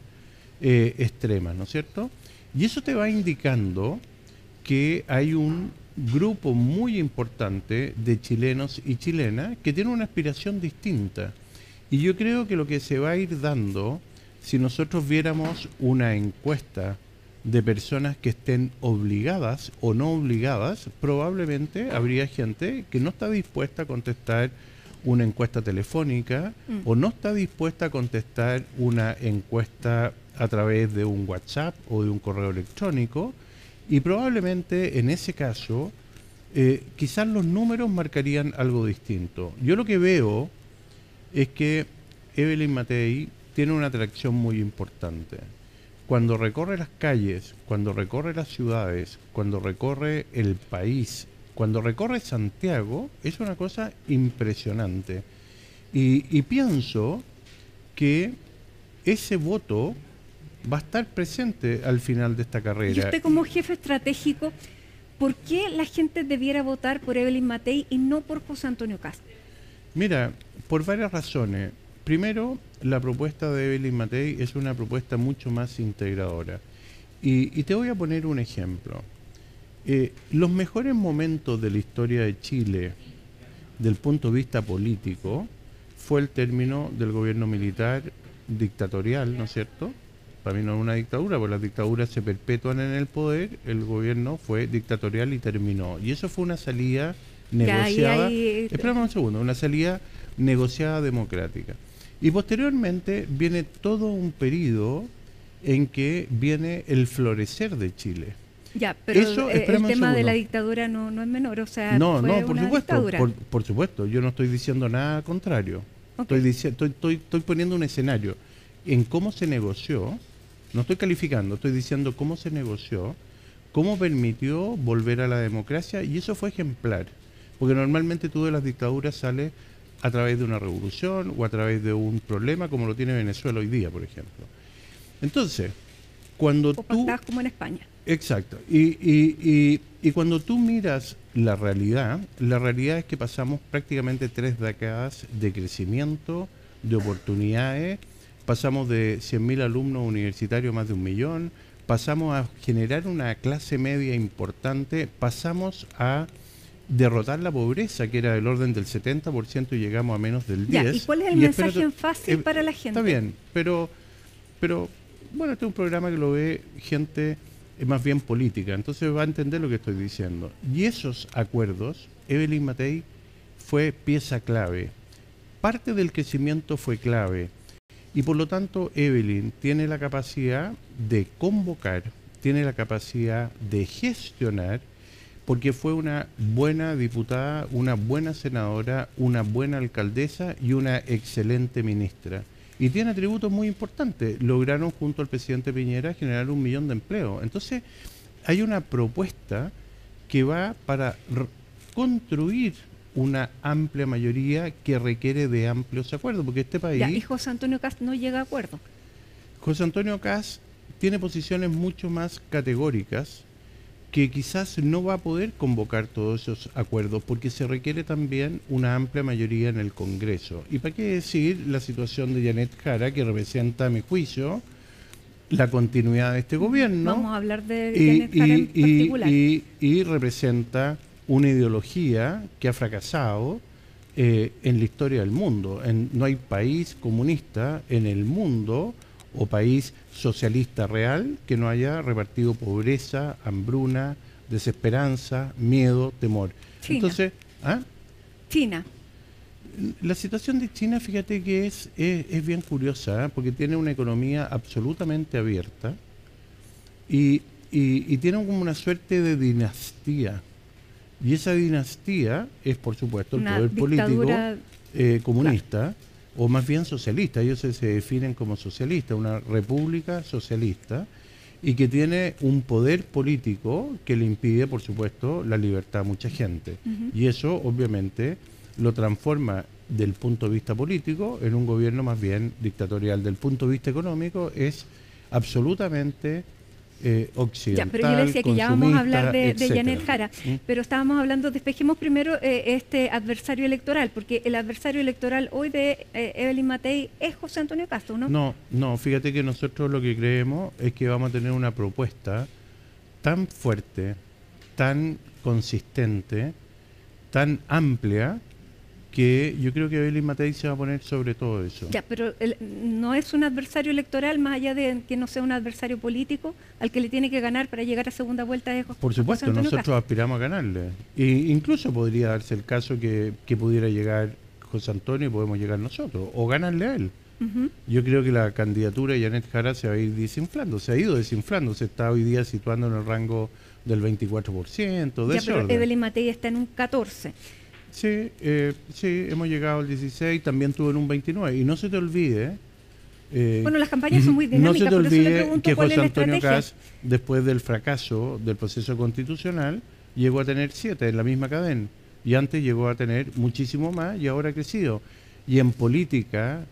extremas, ¿no es cierto? Y eso te va indicando que hay un grupo muy importante de chilenos y chilenas que tienen una aspiración distinta. Y yo creo que lo que se va a ir dando, si nosotros viéramos una encuesta de personas que estén obligadas o no obligadas, probablemente habría gente que no está dispuesta a contestar una encuesta telefónica o no está dispuesta a contestar una encuesta a través de un WhatsApp o de un correo electrónico, y probablemente en ese caso quizás los números marcarían algo distinto. Yo lo que veo es que Evelyn Matei tiene una atracción muy importante. cuando recorre las calles, cuando recorre las ciudades, cuando recorre el país, cuando recorre Santiago, es una cosa impresionante. Y pienso que ese voto va a estar presente al final de esta carrera. Y usted como jefe estratégico, ¿por qué la gente debiera votar por Evelyn Matei y no por José Antonio Kast? Mira, por varias razones. Primero, la propuesta de Evelyn Matei es una propuesta mucho más integradora. Y te voy a poner un ejemplo. Los mejores momentos de la historia de Chile, del punto de vista político, fue el término del gobierno militar dictatorial, ¿no es cierto? Para mí no es una dictadura, porque las dictaduras se perpetúan en el poder, el gobierno fue dictatorial y terminó. Y eso fue una salida negociada, espérame un segundo, una salida negociada democrática. Y posteriormente viene todo un periodo en que viene el florecer de Chile. Ya, pero eso, el tema de la dictadura no es menor, o sea, no, fue por una supuesto, dictadura. por supuesto, yo no estoy diciendo nada contrario. Okay. Estoy poniendo un escenario en cómo se negoció, no estoy calificando, estoy diciendo cómo se negoció, cómo permitió volver a la democracia, y eso fue ejemplar, porque normalmente tú de las dictaduras sales a través de una revolución o a través de un problema como lo tiene Venezuela hoy día, por ejemplo. Entonces, cuando tú... como en España. Exacto. Y cuando tú miras la realidad es que pasamos prácticamente 3 décadas de crecimiento, de oportunidades, pasamos de 100.000 alumnos universitarios a más de 1 millón, pasamos a generar una clase media importante, pasamos a derrotar la pobreza, que era del orden del 70%, y llegamos a menos del 10%. Ya, ¿y cuál es el mensaje fácil para la gente? Está bien, pero bueno, este es un programa que lo ve gente más bien política, entonces va a entender lo que estoy diciendo. Y esos acuerdos, Evelyn Matei fue pieza clave. Parte del crecimiento fue clave. Y por lo tanto, Evelyn tiene la capacidad de convocar, tiene la capacidad de gestionar, porque fue una buena diputada, una buena senadora, una buena alcaldesa y una excelente ministra. Y tiene atributos muy importantes. Lograron junto al presidente Piñera generar 1 millón de empleos. Entonces, hay una propuesta que va para construir una amplia mayoría que requiere de amplios acuerdos, porque este país... Ya, y José Antonio Kast no llega a acuerdo. José Antonio Kast tiene posiciones mucho más categóricas, que quizás no va a poder convocar todos esos acuerdos, porque se requiere también una amplia mayoría en el Congreso. ¿Y para qué decir la situación de Janet Jara, que representa, a mi juicio, la continuidad de este gobierno? Vamos a hablar de Janet Jara en particular. Y representa una ideología que ha fracasado en la historia del mundo. No hay país comunista en el mundo o país socialista real que no haya repartido pobreza, hambruna, desesperanza, miedo, temor. China. Entonces, China. La situación de China, fíjate que es bien curiosa, porque tiene una economía absolutamente abierta y tiene como una suerte de dinastía. Y esa dinastía es, por supuesto, el poder político comunista. Claro. O más bien socialista, ellos se definen como socialistas, una república socialista, y que tiene un poder político que le impide, por supuesto, la libertad a mucha gente. Y eso, obviamente, lo transforma del punto de vista político en un gobierno más bien dictatorial. Del punto de vista económico es absolutamente occidental, ya, pero yo le decía que ya vamos a hablar de Janet Jara, pero estábamos hablando, despejemos primero este adversario electoral, porque el adversario electoral hoy de Evelyn Matei es José Antonio Kast, ¿no? No, fíjate que nosotros lo que creemos es que vamos a tener una propuesta tan fuerte, tan consistente, tan amplia, que yo creo que Evelyn Matei se va a poner sobre todo eso. Ya, pero no es un adversario electoral, más allá de que no sea un adversario político, al que le tiene que ganar para llegar a segunda vuelta de Por supuesto, nosotros aspiramos a ganarle. E incluso podría darse el caso que pudiera llegar José Antonio y podemos llegar nosotros, o ganarle a él. Yo creo que la candidatura de Janet Jara se va a ir desinflando, se ha ido desinflando, se está hoy día situando en el rango del 24%, de pero Evelyn Matei está en un 14%. Sí, hemos llegado al 16, también tuvo en un 29. Y no se te olvide Bueno, las campañas son muy dinámicas, no se te por eso le olvide pregunto que cuál es José la Antonio estrategia. Kast, después del fracaso del proceso constitucional, llegó a tener 7 en la misma cadena. Y antes llegó a tener muchísimo más y ahora ha crecido. Y en política,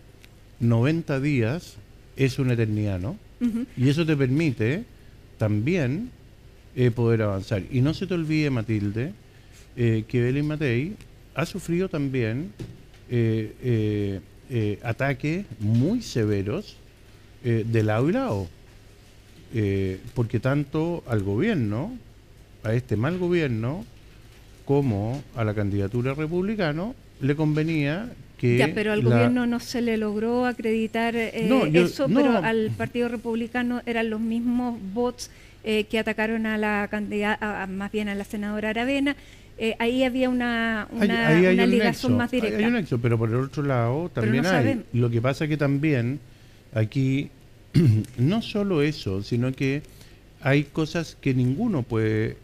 90 días es una eternidad, ¿no? Y eso te permite también poder avanzar. Y no se te olvide, Matilde, que Evelyn Matei ha sufrido también ataques muy severos de lado y lado. Porque tanto al gobierno, a este mal gobierno, como a la candidatura republicana, le convenía que... Ya, pero al gobierno no se le logró acreditar pero al Partido Republicano eran los mismos bots que atacaron a la candidata, más bien a la senadora Aravena. Ahí había una ligación más directa. Hay un nexo, pero por el otro lado también no hay. sabemos. Lo que pasa que también aquí no solo eso, sino que hay cosas que ninguno puede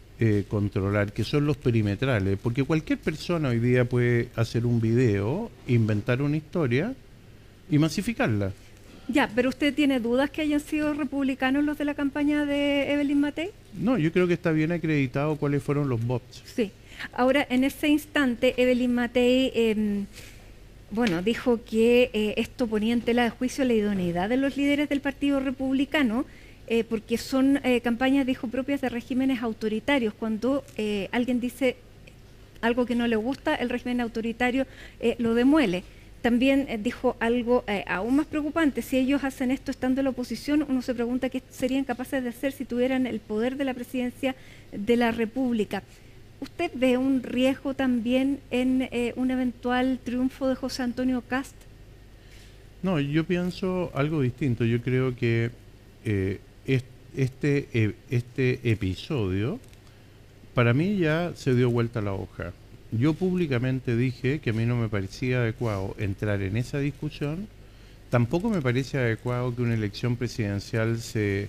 controlar, que son los perimetrales, porque cualquier persona hoy día puede hacer un video, inventar una historia y masificarla. Ya, pero ¿usted tiene dudas que hayan sido republicanos los de la campaña de Evelyn Matei? No, yo creo que está bien acreditado cuáles fueron los bots. Sí. Ahora, en ese instante, Evelyn Matei dijo que esto ponía en tela de juicio la idoneidad de los líderes del Partido Republicano, porque son campañas, dijo, propias de regímenes autoritarios. Cuando alguien dice algo que no le gusta, el régimen autoritario lo demuele. También dijo algo aún más preocupante: si ellos hacen esto estando en la oposición, uno se pregunta qué serían capaces de hacer si tuvieran el poder de la presidencia de la República. ¿Usted ve un riesgo también en un eventual triunfo de José Antonio Kast? No, yo pienso algo distinto. Yo creo que este episodio, para mí ya se dio vuelta la hoja. Yo públicamente dije que a mí no me parecía adecuado entrar en esa discusión. Tampoco me parece adecuado que una elección presidencial se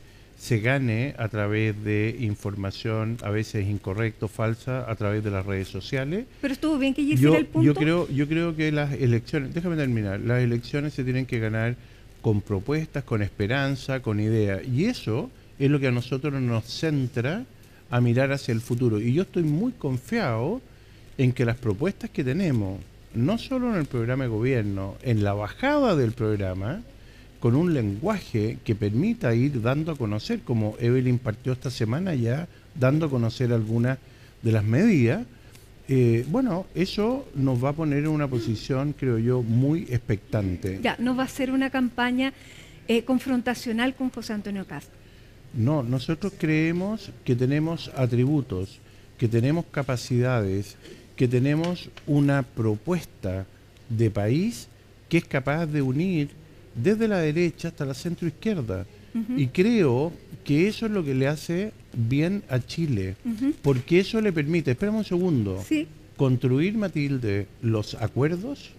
gane a través de información a veces incorrecta o falsa a través de las redes sociales. Pero estuvo bien que hiciera el punto. Yo creo que las elecciones, déjame terminar, las elecciones se tienen que ganar con propuestas, con esperanza, con ideas. Y eso es lo que a nosotros nos centra a mirar hacia el futuro. Y yo estoy muy confiado en que las propuestas que tenemos, no solo en el programa de gobierno, en la bajada del programa, con un lenguaje que permita ir dando a conocer, como Evelyn partió esta semana ya, dando a conocer algunas de las medidas, eso nos va a poner en una posición, creo yo, muy expectante. Ya, no va a ser una campaña confrontacional con José Antonio Kast. No, nosotros creemos que tenemos atributos, que tenemos capacidades, que tenemos una propuesta de país que es capaz de unir desde la derecha hasta la centroizquierda. Y creo que eso es lo que le hace bien a Chile, porque eso le permite, espérame un segundo, construir, Matilde, los acuerdos,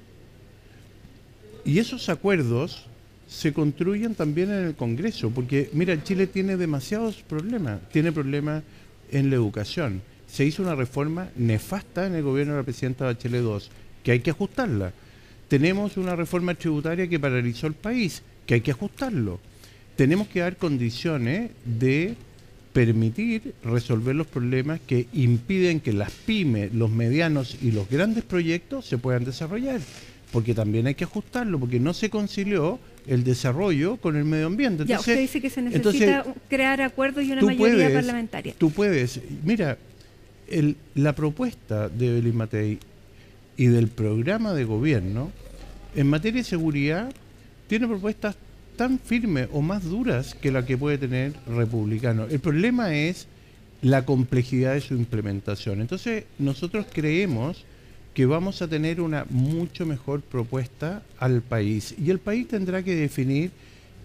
y esos acuerdos se construyen también en el Congreso, porque mira, Chile tiene demasiados problemas, tiene problemas en la educación. Se hizo una reforma nefasta en el gobierno de la presidenta Bachelet II, que hay que ajustarla. Tenemos una reforma tributaria que paralizó el país, que hay que ajustarlo. Tenemos que dar condiciones de permitir resolver los problemas que impiden que las pymes, los medianos y los grandes proyectos se puedan desarrollar, porque también hay que ajustarlo, porque no se concilió el desarrollo con el medio ambiente. Entonces, ya, usted dice que se necesita crear acuerdos y una mayoría parlamentaria. Tú puedes, mira, la propuesta de Evelyn Matei y del programa de gobierno en materia de seguridad tiene propuestas tan firmes o más duras que la que puede tener republicano. El problema es la complejidad de su implementación. Entonces nosotros creemos que vamos a tener una mucho mejor propuesta al país, y el país tendrá que definir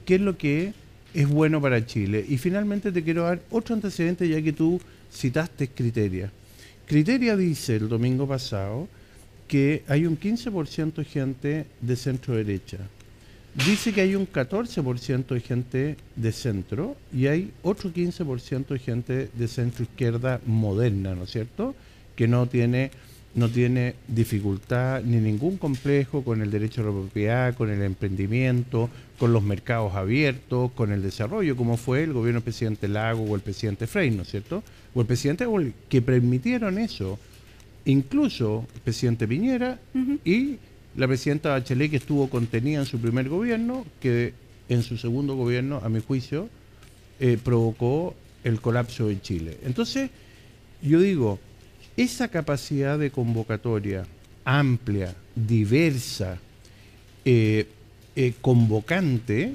qué es lo que es bueno para Chile. Y finalmente te quiero dar otro antecedente, ya que tú citaste Criteria. Criteria dice el domingo pasado que hay un 15% de gente de centro derecha. Dice que hay un 14% de gente de centro y hay otro 15% de gente de centro izquierda moderna, ¿no es cierto?, que no tiene no tiene dificultad ni ningún complejo con el derecho a la propiedad, con el emprendimiento, con los mercados abiertos, con el desarrollo, como fue el gobierno del presidente Lago o el presidente Frey, ¿no es cierto? O el presidente que permitieron eso, incluso el presidente Piñera y la presidenta Bachelet, que estuvo contenida en su primer gobierno, que en su segundo gobierno, a mi juicio, provocó el colapso de Chile. Entonces, yo digo, esa capacidad de convocatoria amplia, diversa, convocante,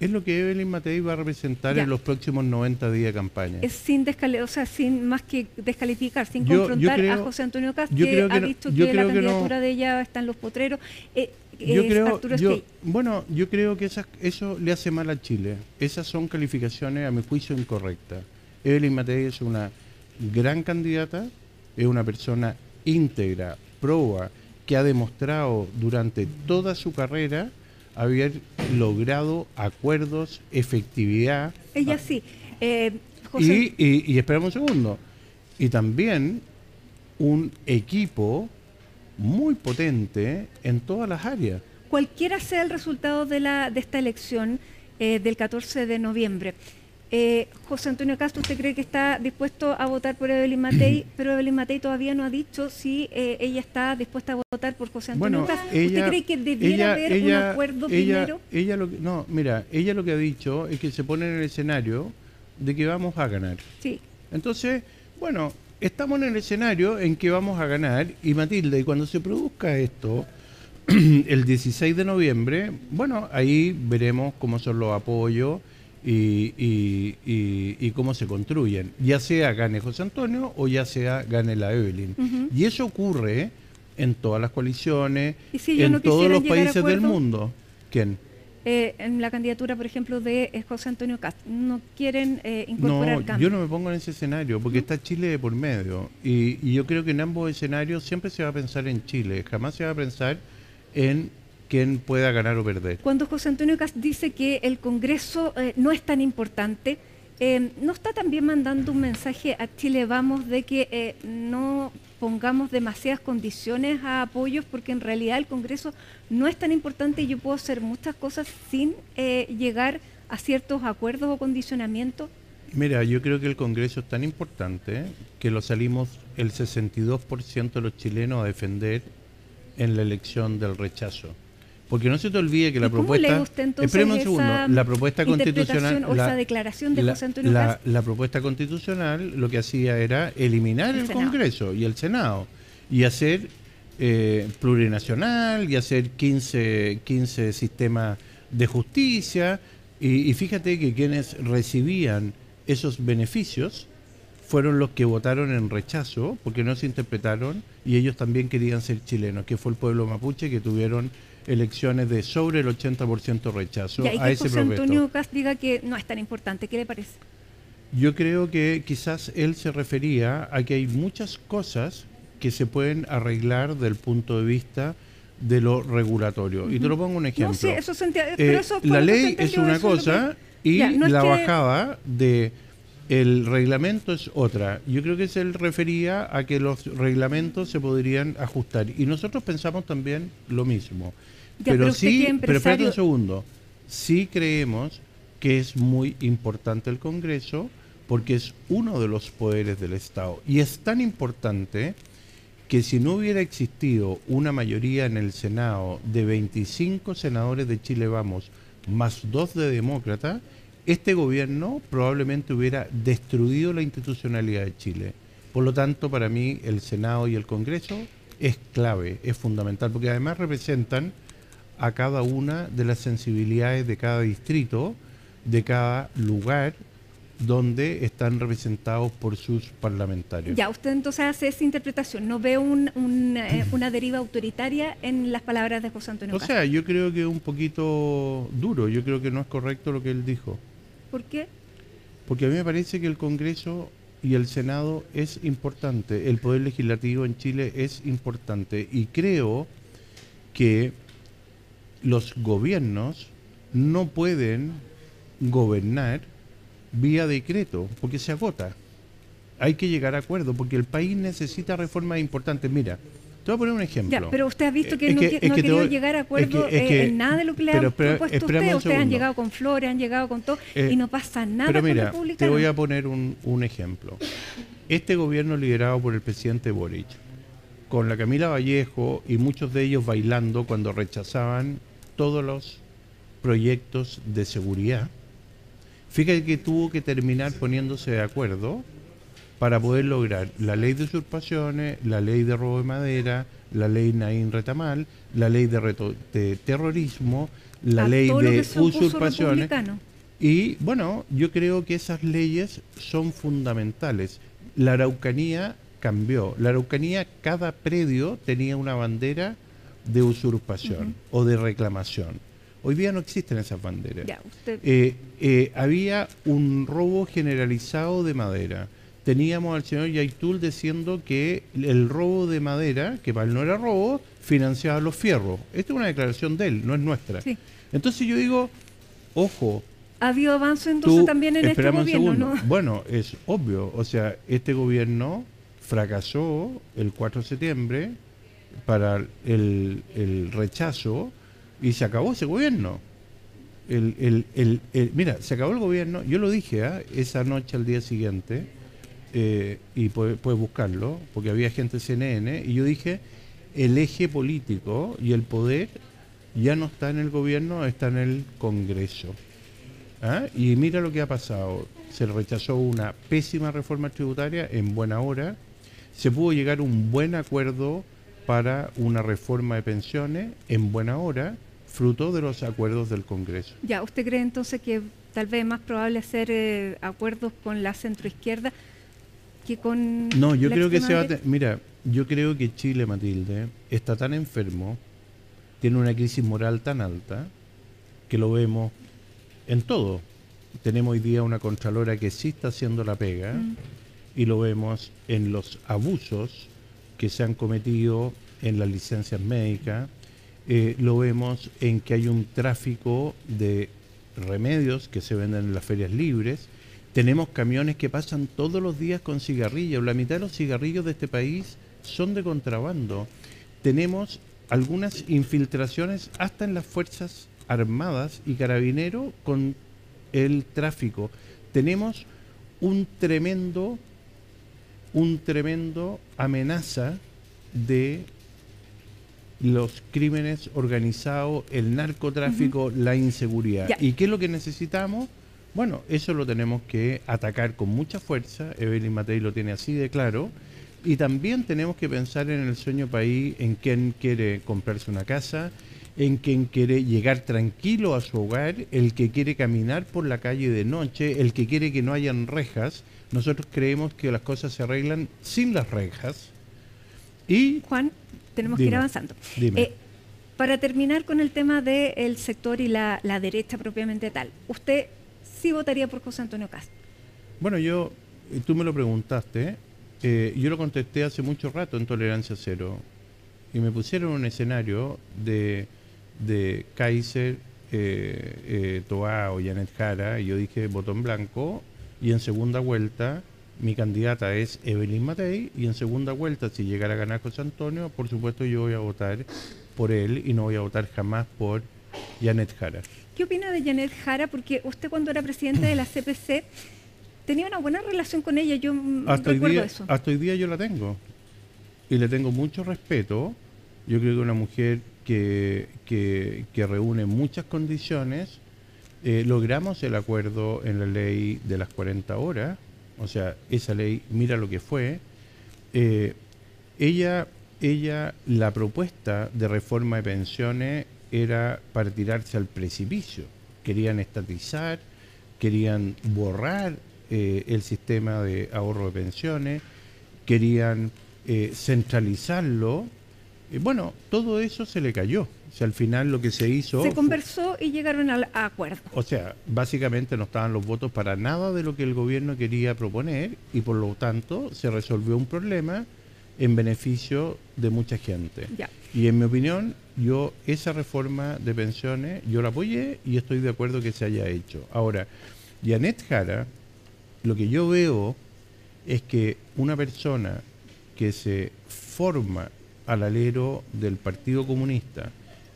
es lo que Evelyn Matei va a representar en los próximos 90 días de campaña. Es sin sin más que descalificar, sin confrontar a José Antonio Cast, que ha dicho que la candidatura de ella está en los potreros. Yo creo que eso le hace mal a Chile. Esas son calificaciones, a mi juicio, incorrectas. Evelyn Matei es una gran candidata, es una persona íntegra, proba, que ha demostrado durante toda su carrera haber logrado acuerdos, efectividad. Ella sí. José... Y esperamos un segundo. Y también un equipo muy potente en todas las áreas. Cualquiera sea el resultado de esta elección del 14 de noviembre, José Antonio Cast, ¿usted cree que está dispuesto a votar por Evelyn Matei? Pero Evelyn Matei todavía no ha dicho si ella está dispuesta a votar por José Antonio Cast. ¿Usted cree que debiera haber un acuerdo primero? Ella lo que ha dicho es que se pone en el escenario de que vamos a ganar. Sí. Entonces, bueno, estamos en el escenario en que vamos a ganar, y Matilde, y cuando se produzca esto, el 16 de noviembre, bueno, ahí veremos cómo son los apoyos y cómo se construyen, ya sea gane José Antonio o ya sea gane la Evelyn. Y eso ocurre en todas las coaliciones, en todos los países del mundo. ¿Quién? En la candidatura, por ejemplo, de José Antonio Cast, no quieren incorporar cambios. Yo no me pongo en ese escenario, porque está Chile de por medio, y yo creo que en ambos escenarios siempre se va a pensar en Chile, jamás se va a pensar en quién pueda ganar o perder. Cuando José Antonio Cast dice que el Congreso no es tan importante, ¿no está también mandando un mensaje a Chile Vamos de que no pongamos demasiadas condiciones a apoyos, porque en realidad el Congreso no es tan importante y yo puedo hacer muchas cosas sin llegar a ciertos acuerdos o condicionamientos? Mira, yo creo que el Congreso es tan importante que lo salimos el 62% de los chilenos a defender en la elección del rechazo. Porque no se te olvide que la propuesta... ¿Cómo lee usted entonces espérame un segundo, la propuesta constitucional... o esa declaración de José Antonio Cast? La propuesta constitucional lo que hacía era eliminar el Congreso y el Senado y hacer plurinacional y hacer 15 sistemas de justicia, y fíjate que quienes recibían esos beneficios fueron los que votaron en rechazo porque no se interpretaron, y ellos también querían ser chilenos, que fue el pueblo mapuche, que tuvieron elecciones de sobre el 80% rechazo a ese José Antonio Cast diga que no es tan importante. ¿Qué le parece? Yo creo que quizás él se refería a que hay muchas cosas que se pueden arreglar del punto de vista de lo regulatorio. Y te lo pongo un ejemplo. No, sí, eso pero eso la ley es una cosa y la bajada de el reglamento es otra. Yo creo que él refería a que los reglamentos se podrían ajustar. Y nosotros pensamos también lo mismo. Pero sí, pero espérate un segundo. Sí creemos que es muy importante el Congreso porque es uno de los poderes del Estado. Y es tan importante que si no hubiera existido una mayoría en el Senado de 25 senadores de Chile Vamos más 2 de demócratas, este gobierno probablemente hubiera destruido la institucionalidad de Chile. Por lo tanto, para mí, el Senado y el Congreso es clave, es fundamental, porque además representan a cada una de las sensibilidades de cada distrito, de cada lugar donde están representados por sus parlamentarios. Ya, usted entonces hace esa interpretación, no ve una deriva autoritaria en las palabras de José Antonio Cast. O sea, yo creo que es un poquito duro, yo creo que no es correcto lo que él dijo. ¿Por qué? Porque a mí me parece que el Congreso y el Senado es importante, el Poder Legislativo en Chile es importante, y creo que los gobiernos no pueden gobernar vía decreto, porque se agota. Hay que llegar a acuerdo, porque el país necesita reformas importantes. Mira, Te voy a poner un ejemplo. Ya, pero usted ha visto que no ha querido llegar a acuerdo en nada de lo que le ha propuesto usted. Ustedes han llegado con flores, han llegado con todo, y no pasa nada pero mira, con Republicano. te voy a poner un ejemplo. Este gobierno liderado por el presidente Boric, con la Camila Vallejo y muchos de ellos bailando cuando rechazaban todos los proyectos de seguridad, fíjate que tuvo que terminar poniéndose de acuerdo para poder lograr la ley de usurpaciones, la ley de robo de madera, la ley Naín Retamal, la ley de terrorismo, la ley de usurpaciones. Y bueno, yo creo que esas leyes son fundamentales. La Araucanía cambió. La Araucanía, cada predio tenía una bandera de usurpación o de reclamación. Hoy día no existen esas banderas. Ya, había un robo generalizado de madera. Teníamos al señor Yaitul diciendo que el robo de madera, que para él no era robo, financiaba los fierros. Esta es una declaración de él, no es nuestra. Sí. Entonces yo digo, ojo. ¿Ha habido avance entonces también en este gobierno, no? Bueno, es obvio. O sea, este gobierno fracasó el 4 de septiembre para el rechazo y se acabó ese gobierno. Mira, se acabó el gobierno. Yo lo dije esa noche al día siguiente. Y puedes buscarlo, porque había gente de CNN, y yo dije, el eje político y el poder ya no está en el gobierno, está en el Congreso. Y mira lo que ha pasado. Se rechazó una pésima reforma tributaria en buena hora, se pudo llegar a un buen acuerdo para una reforma de pensiones en buena hora, fruto de los acuerdos del Congreso. Ya, ¿usted cree entonces que tal vez es más probable hacer acuerdos con la centroizquierda que con No, yo la creo que extrema se va a... Mira, yo creo que Chile, Matilde, está tan enfermo, tiene una crisis moral tan alta, que lo vemos en todo. Tenemos hoy día una contralora que sí está haciendo la pega, y lo vemos en los abusos que se han cometido en las licencias médicas, lo vemos en que hay un tráfico de remedios que se venden en las ferias libres. Tenemos camiones que pasan todos los días con cigarrillos. La mitad de los cigarrillos de este país son de contrabando. Tenemos algunas infiltraciones hasta en las Fuerzas Armadas y Carabineros con el tráfico. Tenemos un tremendo amenaza de los crímenes organizados, el narcotráfico, la inseguridad. Ya. ¿Y qué es lo que necesitamos? Bueno, eso lo tenemos que atacar con mucha fuerza. Evelyn Matei lo tiene así de claro. Y también tenemos que pensar en el sueño país, en quien quiere comprarse una casa, en quien quiere llegar tranquilo a su hogar, el que quiere caminar por la calle de noche, el que quiere que no hayan rejas. Nosotros creemos que las cosas se arreglan sin las rejas. Y Juan, tenemos que ir avanzando. Para terminar con el tema del sector y la derecha propiamente tal, ¿usted sí votaría por José Antonio Kast? Bueno, tú me lo preguntaste, yo lo contesté hace mucho rato en Tolerancia Cero, y me pusieron un escenario de Kaiser, Toá o Janet Jara, y yo dije voto en blanco, y en segunda vuelta mi candidata es Evelyn Matei, y en segunda vuelta, si llegara a ganar José Antonio, por supuesto yo voy a votar por él y no voy a votar jamás por Janet Jara. ¿Qué opina de Janet Jara? Porque usted cuando era presidente de la CPC tenía una buena relación con ella, yo recuerdo eso. Hasta hoy día yo la tengo, y le tengo mucho respeto. Yo creo que una mujer que reúne muchas condiciones. Logramos el acuerdo en la ley de las 40 horas, o sea, esa ley, mira lo que fue. Ella, la propuesta de reforma de pensiones era para tirarse al precipicio. Querían estatizar, querían borrar el sistema de ahorro de pensiones, querían centralizarlo. Bueno, todo eso se le cayó. O sea, al final lo que se hizo... Se conversó y llegaron al acuerdo. O sea, básicamente no estaban los votos para nada de lo que el gobierno quería proponer, y por lo tanto se resolvió un problema en beneficio de mucha gente. Ya. Y en mi opinión, yo esa reforma de pensiones, yo la apoyé y estoy de acuerdo que se haya hecho. Ahora, Janet Jara, lo que yo veo es que una persona que se forma al alero del Partido Comunista,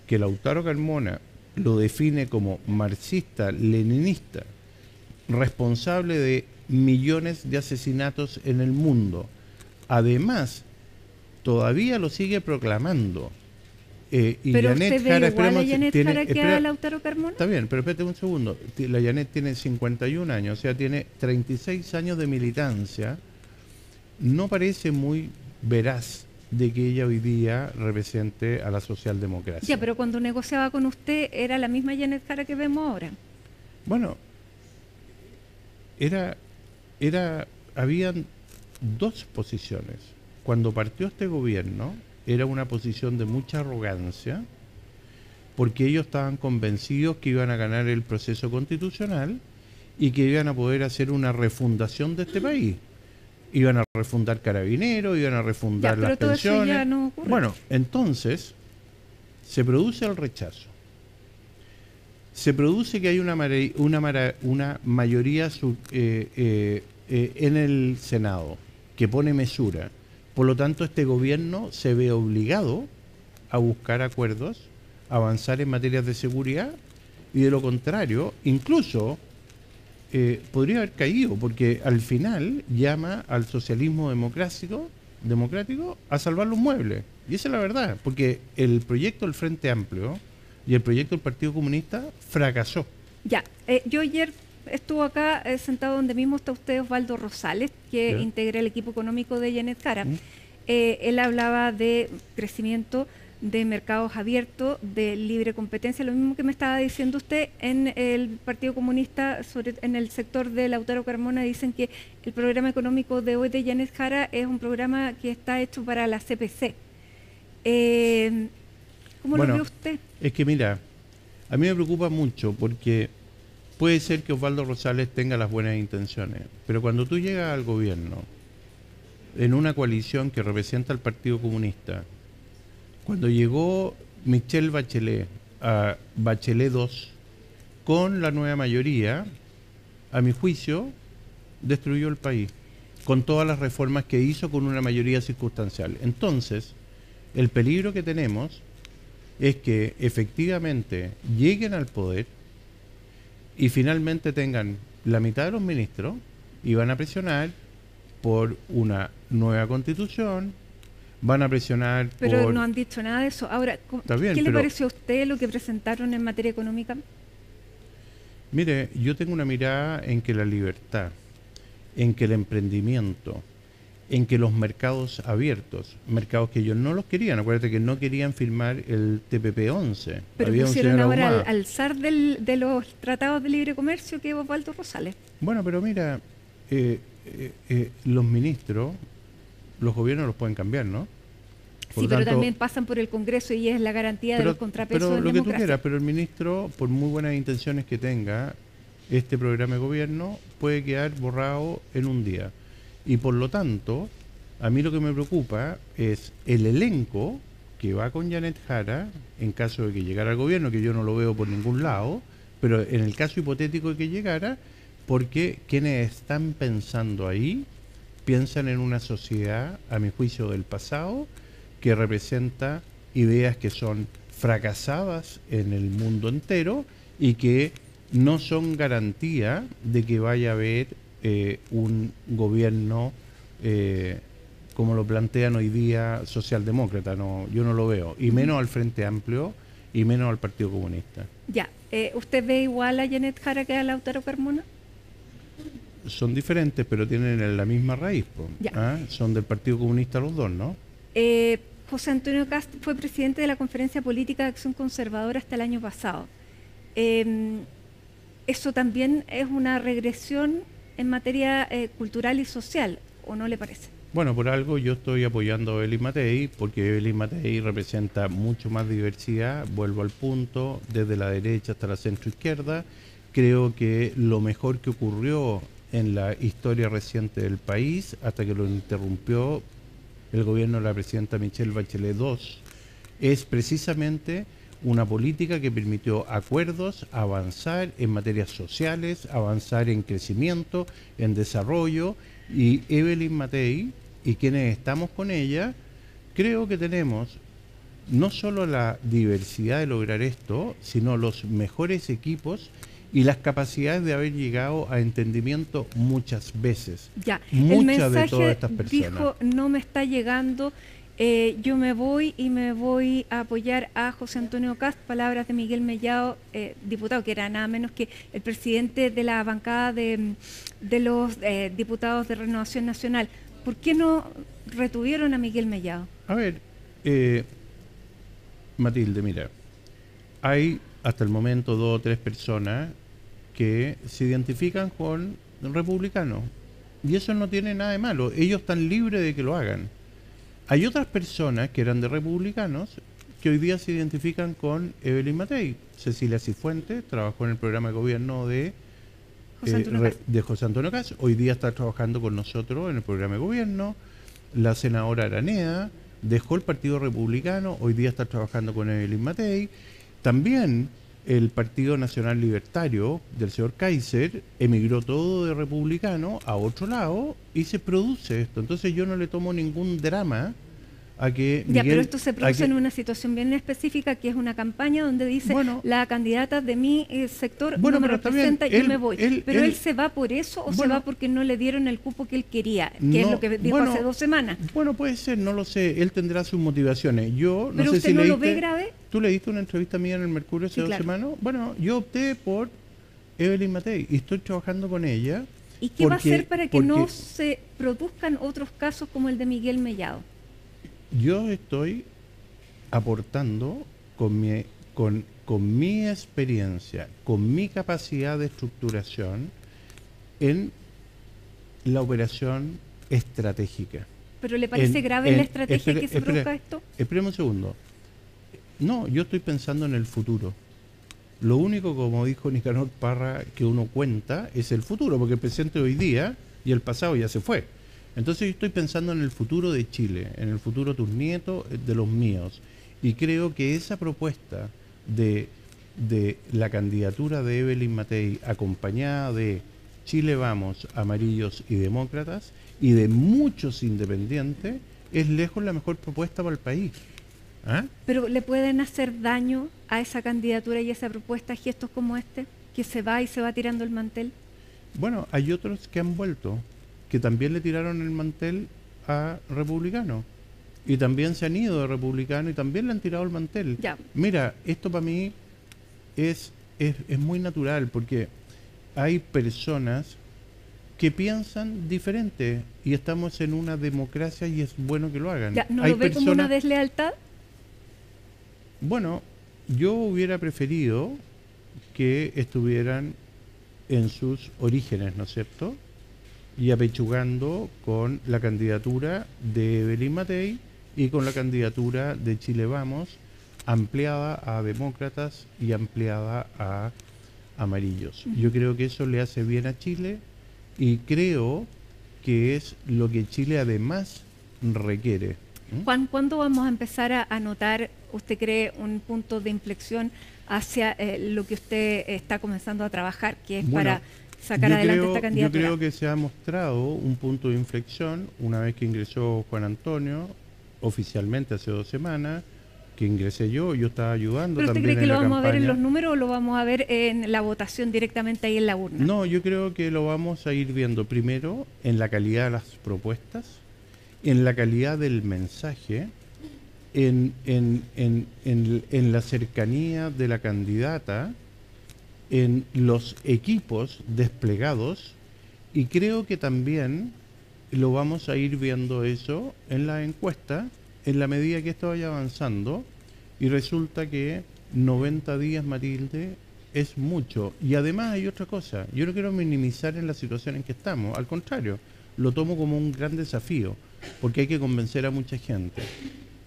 que Lautaro Carmona lo define como marxista-leninista, responsable de millones de asesinatos en el mundo, además todavía lo sigue proclamando. Y pero Janet usted Jara, ve igual a Janet Jara que a Lautaro Carmona. Está bien, pero espérate un segundo. La Janet tiene 51 años, o sea, tiene 36 años de militancia. No parece muy veraz de que ella hoy día represente a la socialdemocracia. Ya, pero cuando negociaba con usted, ¿era la misma Janet Jara que vemos ahora? Bueno, habían dos posiciones. Cuando partió este gobierno, era una posición de mucha arrogancia, porque ellos estaban convencidos que iban a ganar el proceso constitucional y que iban a poder hacer una refundación de este país. Iban a refundar Carabineros, iban a refundar las todo pensiones. eso ya no ocurre. Bueno, entonces se produce el rechazo. Se produce que hay una mayoría en el Senado que pone mesura. Por lo tanto, este gobierno se ve obligado a buscar acuerdos, a avanzar en materias de seguridad, y de lo contrario, incluso podría haber caído, porque al final llama al socialismo democrático a salvar los muebles. Y esa es la verdad, porque el proyecto del Frente Amplio y el proyecto del Partido Comunista fracasó. Ya, yo ayer estuve acá sentado donde mismo está usted, Osvaldo Rosales, que integra el equipo económico de Janet Jara. Él hablaba de crecimiento, de mercados abiertos, de libre competencia, lo mismo que me estaba diciendo usted. En el Partido Comunista, en el sector de Lautaro Carmona, dicen que el programa económico de hoy de Janet Jara es un programa que está hecho para la CPC. ¿Cómo lo ve usted? Es que mira, a mí me preocupa mucho porque puede ser que Osvaldo Rosales tenga las buenas intenciones, pero cuando tú llegas al gobierno en una coalición que representa al Partido Comunista, cuando llegó Michelle Bachelet a Bachelet 2 con la nueva mayoría, a mi juicio, destruyó el país, con todas las reformas que hizo con una mayoría circunstancial. Entonces, el peligro que tenemos es que efectivamente lleguen al poder y finalmente tengan la mitad de los ministros y van a presionar por una nueva constitución, van a presionar pero por... no han dicho nada de eso. Ahora, bien, ¿qué le pareció a usted lo que presentaron en materia económica? Mire, yo tengo una mirada en que la libertad, en que el emprendimiento, en que los mercados abiertos, mercados que ellos no los querían, acuérdate que no querían firmar el TPP-11. Pero había pusieron ahora al zar de los tratados de libre comercio, que es Osvaldo Rosales. Bueno, pero mira, los ministros, los gobiernos los pueden cambiar, ¿no? Sí, pero también pasan por el Congreso y es la garantía de los contrapesos en lo democracia. que tú quieras, pero el ministro, por muy buenas intenciones que tenga, este programa de gobierno puede quedar borrado en un día. Y por lo tanto, a mí lo que me preocupa es el elenco que va con Janet Jara, en caso de que llegara al gobierno, que yo no lo veo por ningún lado, pero en el caso hipotético de que llegara, porque quienes están pensando ahí, piensan en una sociedad, a mi juicio, del pasado, que representa ideas que son fracasadas en el mundo entero y que no son garantía de que vaya a haber un gobierno como lo plantean hoy día socialdemócrata. No, yo no lo veo, y menos al Frente Amplio y menos al Partido Comunista. Ya, ¿usted ve igual a Janet Jara que a Lautaro Carmona? Son diferentes, pero tienen la misma raíz, son del Partido Comunista los dos, ¿no? José Antonio Kast fue presidente de la Conferencia Política de Acción Conservadora hasta el año pasado. ¿Eso también es una regresión en materia cultural y social, o no le parece? Bueno, por algo yo estoy apoyando a Evelyn Matei, porque Evelyn Matei representa mucho más diversidad, vuelvo al punto, desde la derecha hasta la centroizquierda. Creo que lo mejor que ocurrió en la historia reciente del país, hasta que lo interrumpió el gobierno de la presidenta Michelle Bachelet II, es precisamente una política que permitió acuerdos, avanzar en materias sociales, avanzar en crecimiento, en desarrollo, y Evelyn Matei y quienes estamos con ella creo que tenemos no solo la diversidad de lograr esto, sino los mejores equipos y las capacidades de haber llegado a entendimiento muchas veces. Ya, muchas el mensaje de todas estas personas. dijo, no me está llegando, yo me voy y me voy a apoyar a José Antonio Kast, palabras de Miguel Mellado, diputado, que era nada menos que el presidente de la bancada de los diputados de Renovación Nacional. ¿Por qué no retuvieron a Miguel Mellado? A ver, Matilde, mira, hay hasta el momento 2 o 3 personas que se identifican con republicanos, y eso no tiene nada de malo, ellos están libres de que lo hagan. Hay otras personas que eran de republicanos que hoy día se identifican con Evelyn Matei. Cecilia Cifuentes trabajó en el programa de gobierno de José Antonio Kast, hoy día está trabajando con nosotros en el programa de gobierno. La senadora Araneda dejó el Partido Republicano, hoy día está trabajando con Evelyn Matei. También el Partido Nacional Libertario del señor Kaiser emigró todo de republicano a otro lado y se produce esto. Entonces yo no le tomo ningún drama a que Miguel, pero esto se produce en una situación bien específica, que es una campaña donde dice, la candidata de mi sector no me representa, yo me voy. Pero él se va por eso, o se va porque no le dieron el cupo que él quería, que es lo que dijo hace 2 semanas. Bueno, puede ser, no lo sé, él tendrá sus motivaciones. Yo no ¿Pero sé usted si no leíste, lo ve grave? ¿Tú leíste una entrevista mía en el Mercurio hace 2 semanas? Bueno, yo opté por Evelyn Matei y estoy trabajando con ella. ¿Y qué va a hacer para que no se produzcan otros casos como el de Miguel Mellado? Yo estoy aportando con mi experiencia, con mi capacidad de estructuración en la operación estratégica. ¿Pero le parece grave la estrategia que se produzca esto? Espérame un segundo. No, yo estoy pensando en el futuro. Lo único, como dijo Nicanor Parra, que uno cuenta es el futuro, porque el presente hoy día y el pasado ya se fue. Entonces yo estoy pensando en el futuro de Chile, en el futuro de tus nietos, de los míos. Y creo que esa propuesta de la candidatura de Evelyn Matei, acompañada de Chile Vamos, Amarillos y Demócratas, y de muchos independientes, es lejos la mejor propuesta para el país. ¿Ah? ¿Pero le pueden hacer daño a esa candidatura y a esa propuesta gestos como este, que se va y se va tirando el mantel? Bueno, hay otros que han vuelto, que también le tiraron el mantel a republicano y también se han ido de republicano y también le han tirado el mantel. Ya. Mira, esto para mí es muy natural, porque hay personas que piensan diferente y estamos en una democracia y es bueno que lo hagan. Ya, ¿no hay lo ve como una deslealtad? Bueno, yo hubiera preferido que estuvieran en sus orígenes, ¿no es cierto?, y apechugando con la candidatura de Evelyn Matei y con la candidatura de Chile Vamos, ampliada a demócratas y ampliada a amarillos. Yo creo que eso le hace bien a Chile y creo que es lo que Chile además requiere. Juan, ¿cuándo vamos a empezar a notar, usted cree, un punto de inflexión hacia lo que usted está comenzando a trabajar, que es para sacar adelante esta candidatura? Yo creo que se ha mostrado un punto de inflexión una vez que ingresó Juan Antonio, oficialmente hace 2 semanas, que ingresé yo estaba ayudando. ¿Pero usted también cree que lo vamos campaña. A ver en los números o lo vamos a ver en la votación directamente ahí en la urna? No, yo creo que lo vamos a ir viendo primero en la calidad de las propuestas, en la calidad del mensaje, en la cercanía de la candidata, en los equipos desplegados, y creo que también lo vamos a ir viendo eso en la encuesta en la medida que esto vaya avanzando, y resulta que 90 días, Matilde, es mucho. Y además hay otra cosa, yo no quiero minimizar en la situación en que estamos, al contrario, lo tomo como un gran desafío, porque hay que convencer a mucha gente,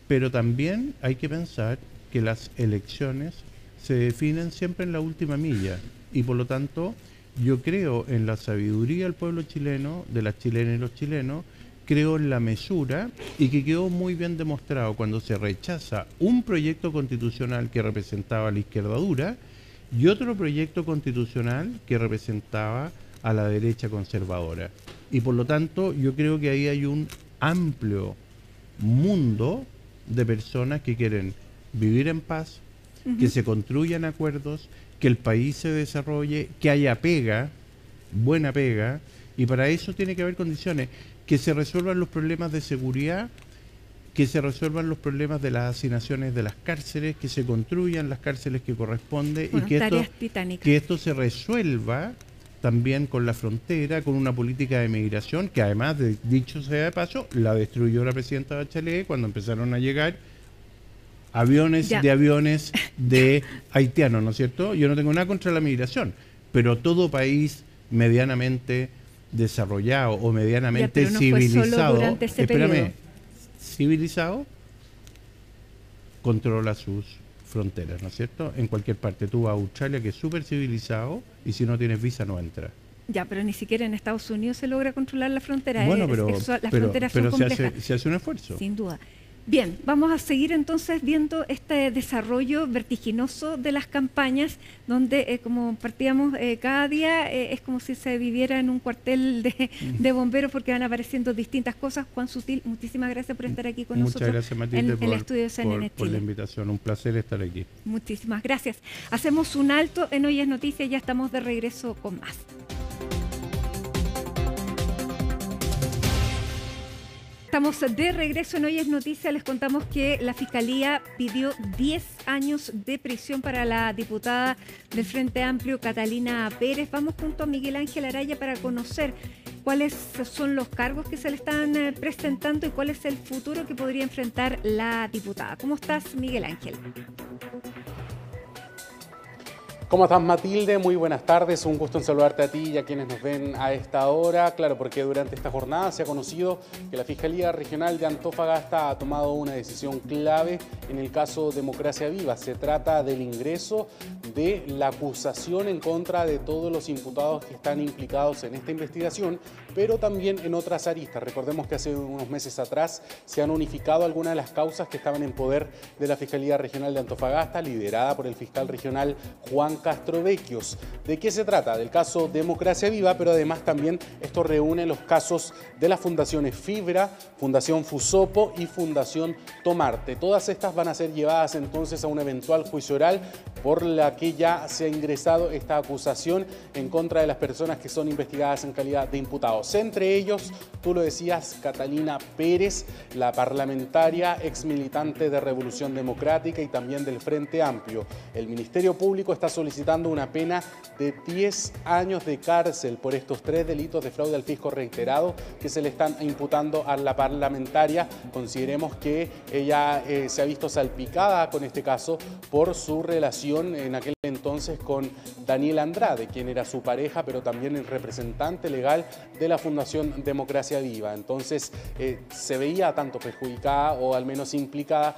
pero también hay que pensar que las elecciones se definen siempre en la última milla, y por lo tanto yo creo en la sabiduría del pueblo chileno, de las chilenas y los chilenos, creo en la mesura, y que quedó muy bien demostrado cuando se rechaza un proyecto constitucional que representaba a la izquierda dura y otro proyecto constitucional que representaba a la derecha conservadora. Y por lo tanto yo creo que ahí hay un amplio mundo de personas que quieren vivir en paz, que se construyan acuerdos, que el país se desarrolle, que haya pega, buena pega, y para eso tiene que haber condiciones, que se resuelvan los problemas de seguridad, que se resuelvan los problemas de las asignaciones de las cárceles, que se construyan las cárceles que corresponde, bueno, y que esto se resuelva también con la frontera, con una política de migración que, además, dicho sea de paso, la destruyó la presidenta Bachelet cuando empezaron a llegar aviones de haitianos, ¿no es cierto? Yo no tengo nada contra la migración, pero todo país medianamente desarrollado o medianamente civilizado, civilizado, controla sus fronteras, ¿no es cierto? En cualquier parte. Tú vas a Australia, que es súper civilizado, y si no tienes visa no entras. Ya, pero ni siquiera en Estados Unidos se logra controlar la frontera. Bueno, las fronteras son complejas. Se hace un esfuerzo. Sin duda. Bien, vamos a seguir entonces viendo este desarrollo vertiginoso de las campañas, donde como partíamos cada día, es como si se viviera en un cuartel de bomberos, porque van apareciendo distintas cosas. Juan Sutil, muchísimas gracias por estar aquí con nosotros. Muchas gracias, Matilde, en el estudio de CNN por la invitación. Un placer estar aquí. Muchísimas gracias. Hacemos un alto en Hoy es Noticia, ya estamos de regreso con más. Estamos de regreso en Hoy es Noticia. Les contamos que la Fiscalía pidió 10 años de prisión para la diputada del Frente Amplio, Catalina Pérez. Vamos junto a Miguel Ángel Araya para conocer cuáles son los cargos que se le están presentando y cuál es el futuro que podría enfrentar la diputada. ¿Cómo estás, Miguel Ángel? ¿Cómo estás, Matilde? Muy buenas tardes, un gusto en saludarte a ti y a quienes nos ven a esta hora. Claro, porque durante esta jornada se ha conocido que la Fiscalía Regional de Antofagasta ha tomado una decisión clave en el caso Democracia Viva. Se trata del ingreso de la acusación en contra de todos los imputados que están implicados en esta investigación, pero también en otras aristas. Recordemos que hace unos meses atrás se han unificado algunas de las causas que estaban en poder de la Fiscalía Regional de Antofagasta, liderada por el fiscal regional Juan Castrovecchios. ¿De qué se trata? Del caso Democracia Viva, pero además también esto reúne los casos de las fundaciones Fibra, Fundación Fusopo y Fundación Tomarte. Todas estas van a ser llevadas entonces a un eventual juicio oral por la que ya se ha ingresado esta acusación en contra de las personas que son investigadas en calidad de imputados. Entre ellos, tú lo decías, Catalina Pérez, la parlamentaria ex militante de Revolución Democrática y también del Frente Amplio. El Ministerio Público está solicitando una pena de 10 años de cárcel por estos 3 delitos de fraude al fisco reiterado que se le están imputando a la parlamentaria. Consideremos que ella se ha visto salpicada con este caso por su relación en aquel entonces con Daniel Andrade, quien era su pareja, pero también el representante legal de la Fundación Democracia Viva. Entonces se veía tanto perjudicada o al menos implicada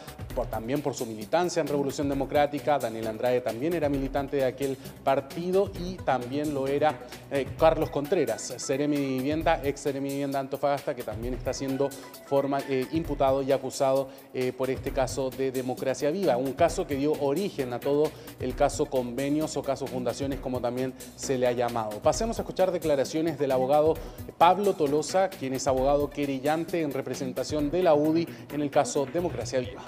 también por su militancia en Revolución Democrática. Daniel Andrade también era militante de aquel partido y también lo era Carlos Contreras, Seremi de Vivienda, ex Seremi de Vivienda Antofagasta, que también está siendo imputado y acusado por este caso de Democracia Viva, un caso que dio origen a todo el caso convenios o caso fundaciones, como también se le ha llamado. Pasemos a escuchar declaraciones del abogado Pablo Tolosa, quien es abogado querellante en representación de la UDI en el caso Democracia Viva.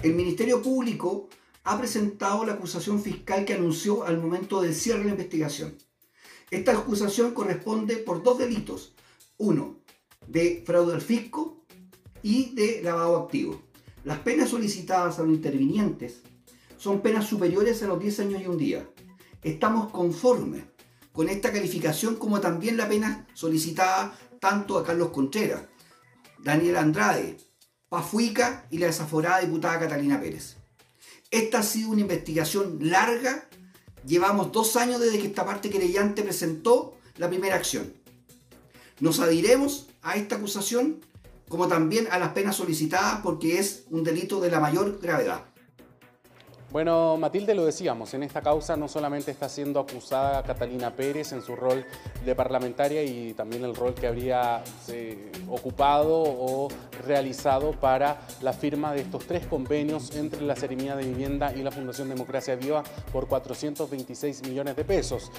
El Ministerio Público ha presentado la acusación fiscal que anunció al momento del cierre de la investigación. Esta acusación corresponde por 2 delitos. Uno, de fraude al fisco y de lavado de activos. Las penas solicitadas a los intervinientes son penas superiores a los 10 años y un día. Estamos conformes con esta calificación, como también la pena solicitada tanto a Carlos Contreras, Daniel Andrade, Pafuica y la desaforada diputada Catalina Pérez. Esta ha sido una investigación larga. Llevamos 2 años desde que esta parte querellante presentó la primera acción. Nos adhiremos a esta acusación, como también a las penas solicitadas, porque es un delito de la mayor gravedad. Bueno, Matilde, lo decíamos, en esta causa no solamente está siendo acusada Catalina Pérez en su rol de parlamentaria y también el rol que habría ocupado o realizado para la firma de estos 3 convenios entre la Seremía de Vivienda y la Fundación Democracia Viva por 426 millones de pesos.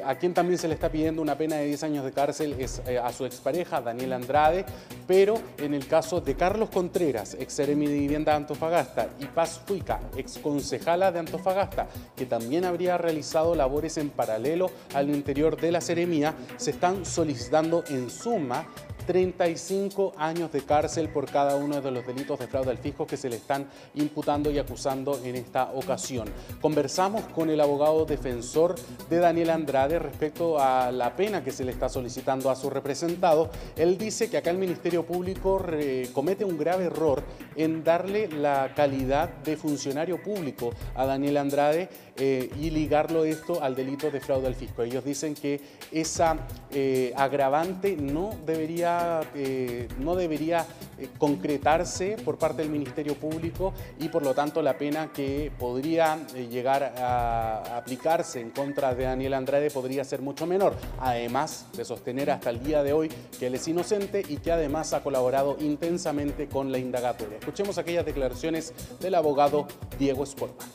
A quien también se le está pidiendo una pena de 10 años de cárcel es a su expareja, Daniela Andrade, pero en el caso de Carlos Contreras, ex Seremi de Vivienda de Antofagasta, y Paz Fuica, ex concejala de Antofagasta, que también habría realizado labores en paralelo al interior de la Seremía, se están solicitando en suma 35 años de cárcel por cada uno de los delitos de fraude al fisco que se le están imputando y acusando en esta ocasión. Conversamos con el abogado defensor de Daniela Andrade respecto a la pena que se le está solicitando a su representado. Él dice que acá el Ministerio Público comete un grave error en darle la calidad de funcionario público a Daniela Andrade y ligarlo esto al delito de fraude al fisco. Ellos dicen que esa agravante no debería concretarse por parte del Ministerio Público y por lo tanto la pena que podría llegar a aplicarse en contra de Daniela Andrade podría ser mucho menor, además de sostener hasta el día de hoy que él es inocente y que además ha colaborado intensamente con la indagatoria. Escuchemos aquellas declaraciones del abogado Diego Sportman.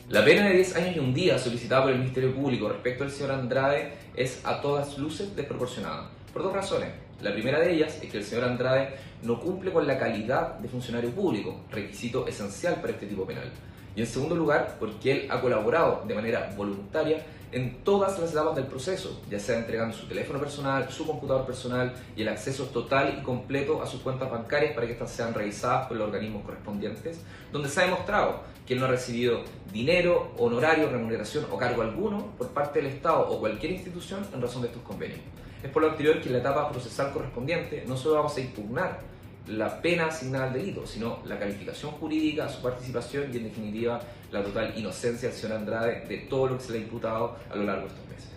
La pena de 10 años y un día solicitada por el Ministerio Público respecto al señor Andrade es a todas luces desproporcionada, por 2 razones. La primera de ellas es que el señor Andrade no cumple con la calidad de funcionario público, requisito esencial para este tipo penal. Y en segundo lugar, porque él ha colaborado de manera voluntaria en todas las etapas del proceso, ya sea entregando su teléfono personal, su computador personal y el acceso total y completo a sus cuentas bancarias para que estas sean revisadas por los organismos correspondientes, donde se ha demostrado que él no ha recibido dinero, honorario, remuneración o cargo alguno por parte del Estado o cualquier institución en razón de estos convenios. Es por lo anterior que en la etapa procesal correspondiente no solo vamos a impugnar la pena asignada al delito, sino la calificación jurídica, su participación y en definitiva la total inocencia del señor Andrade de todo lo que se le ha imputado a lo largo de estos meses.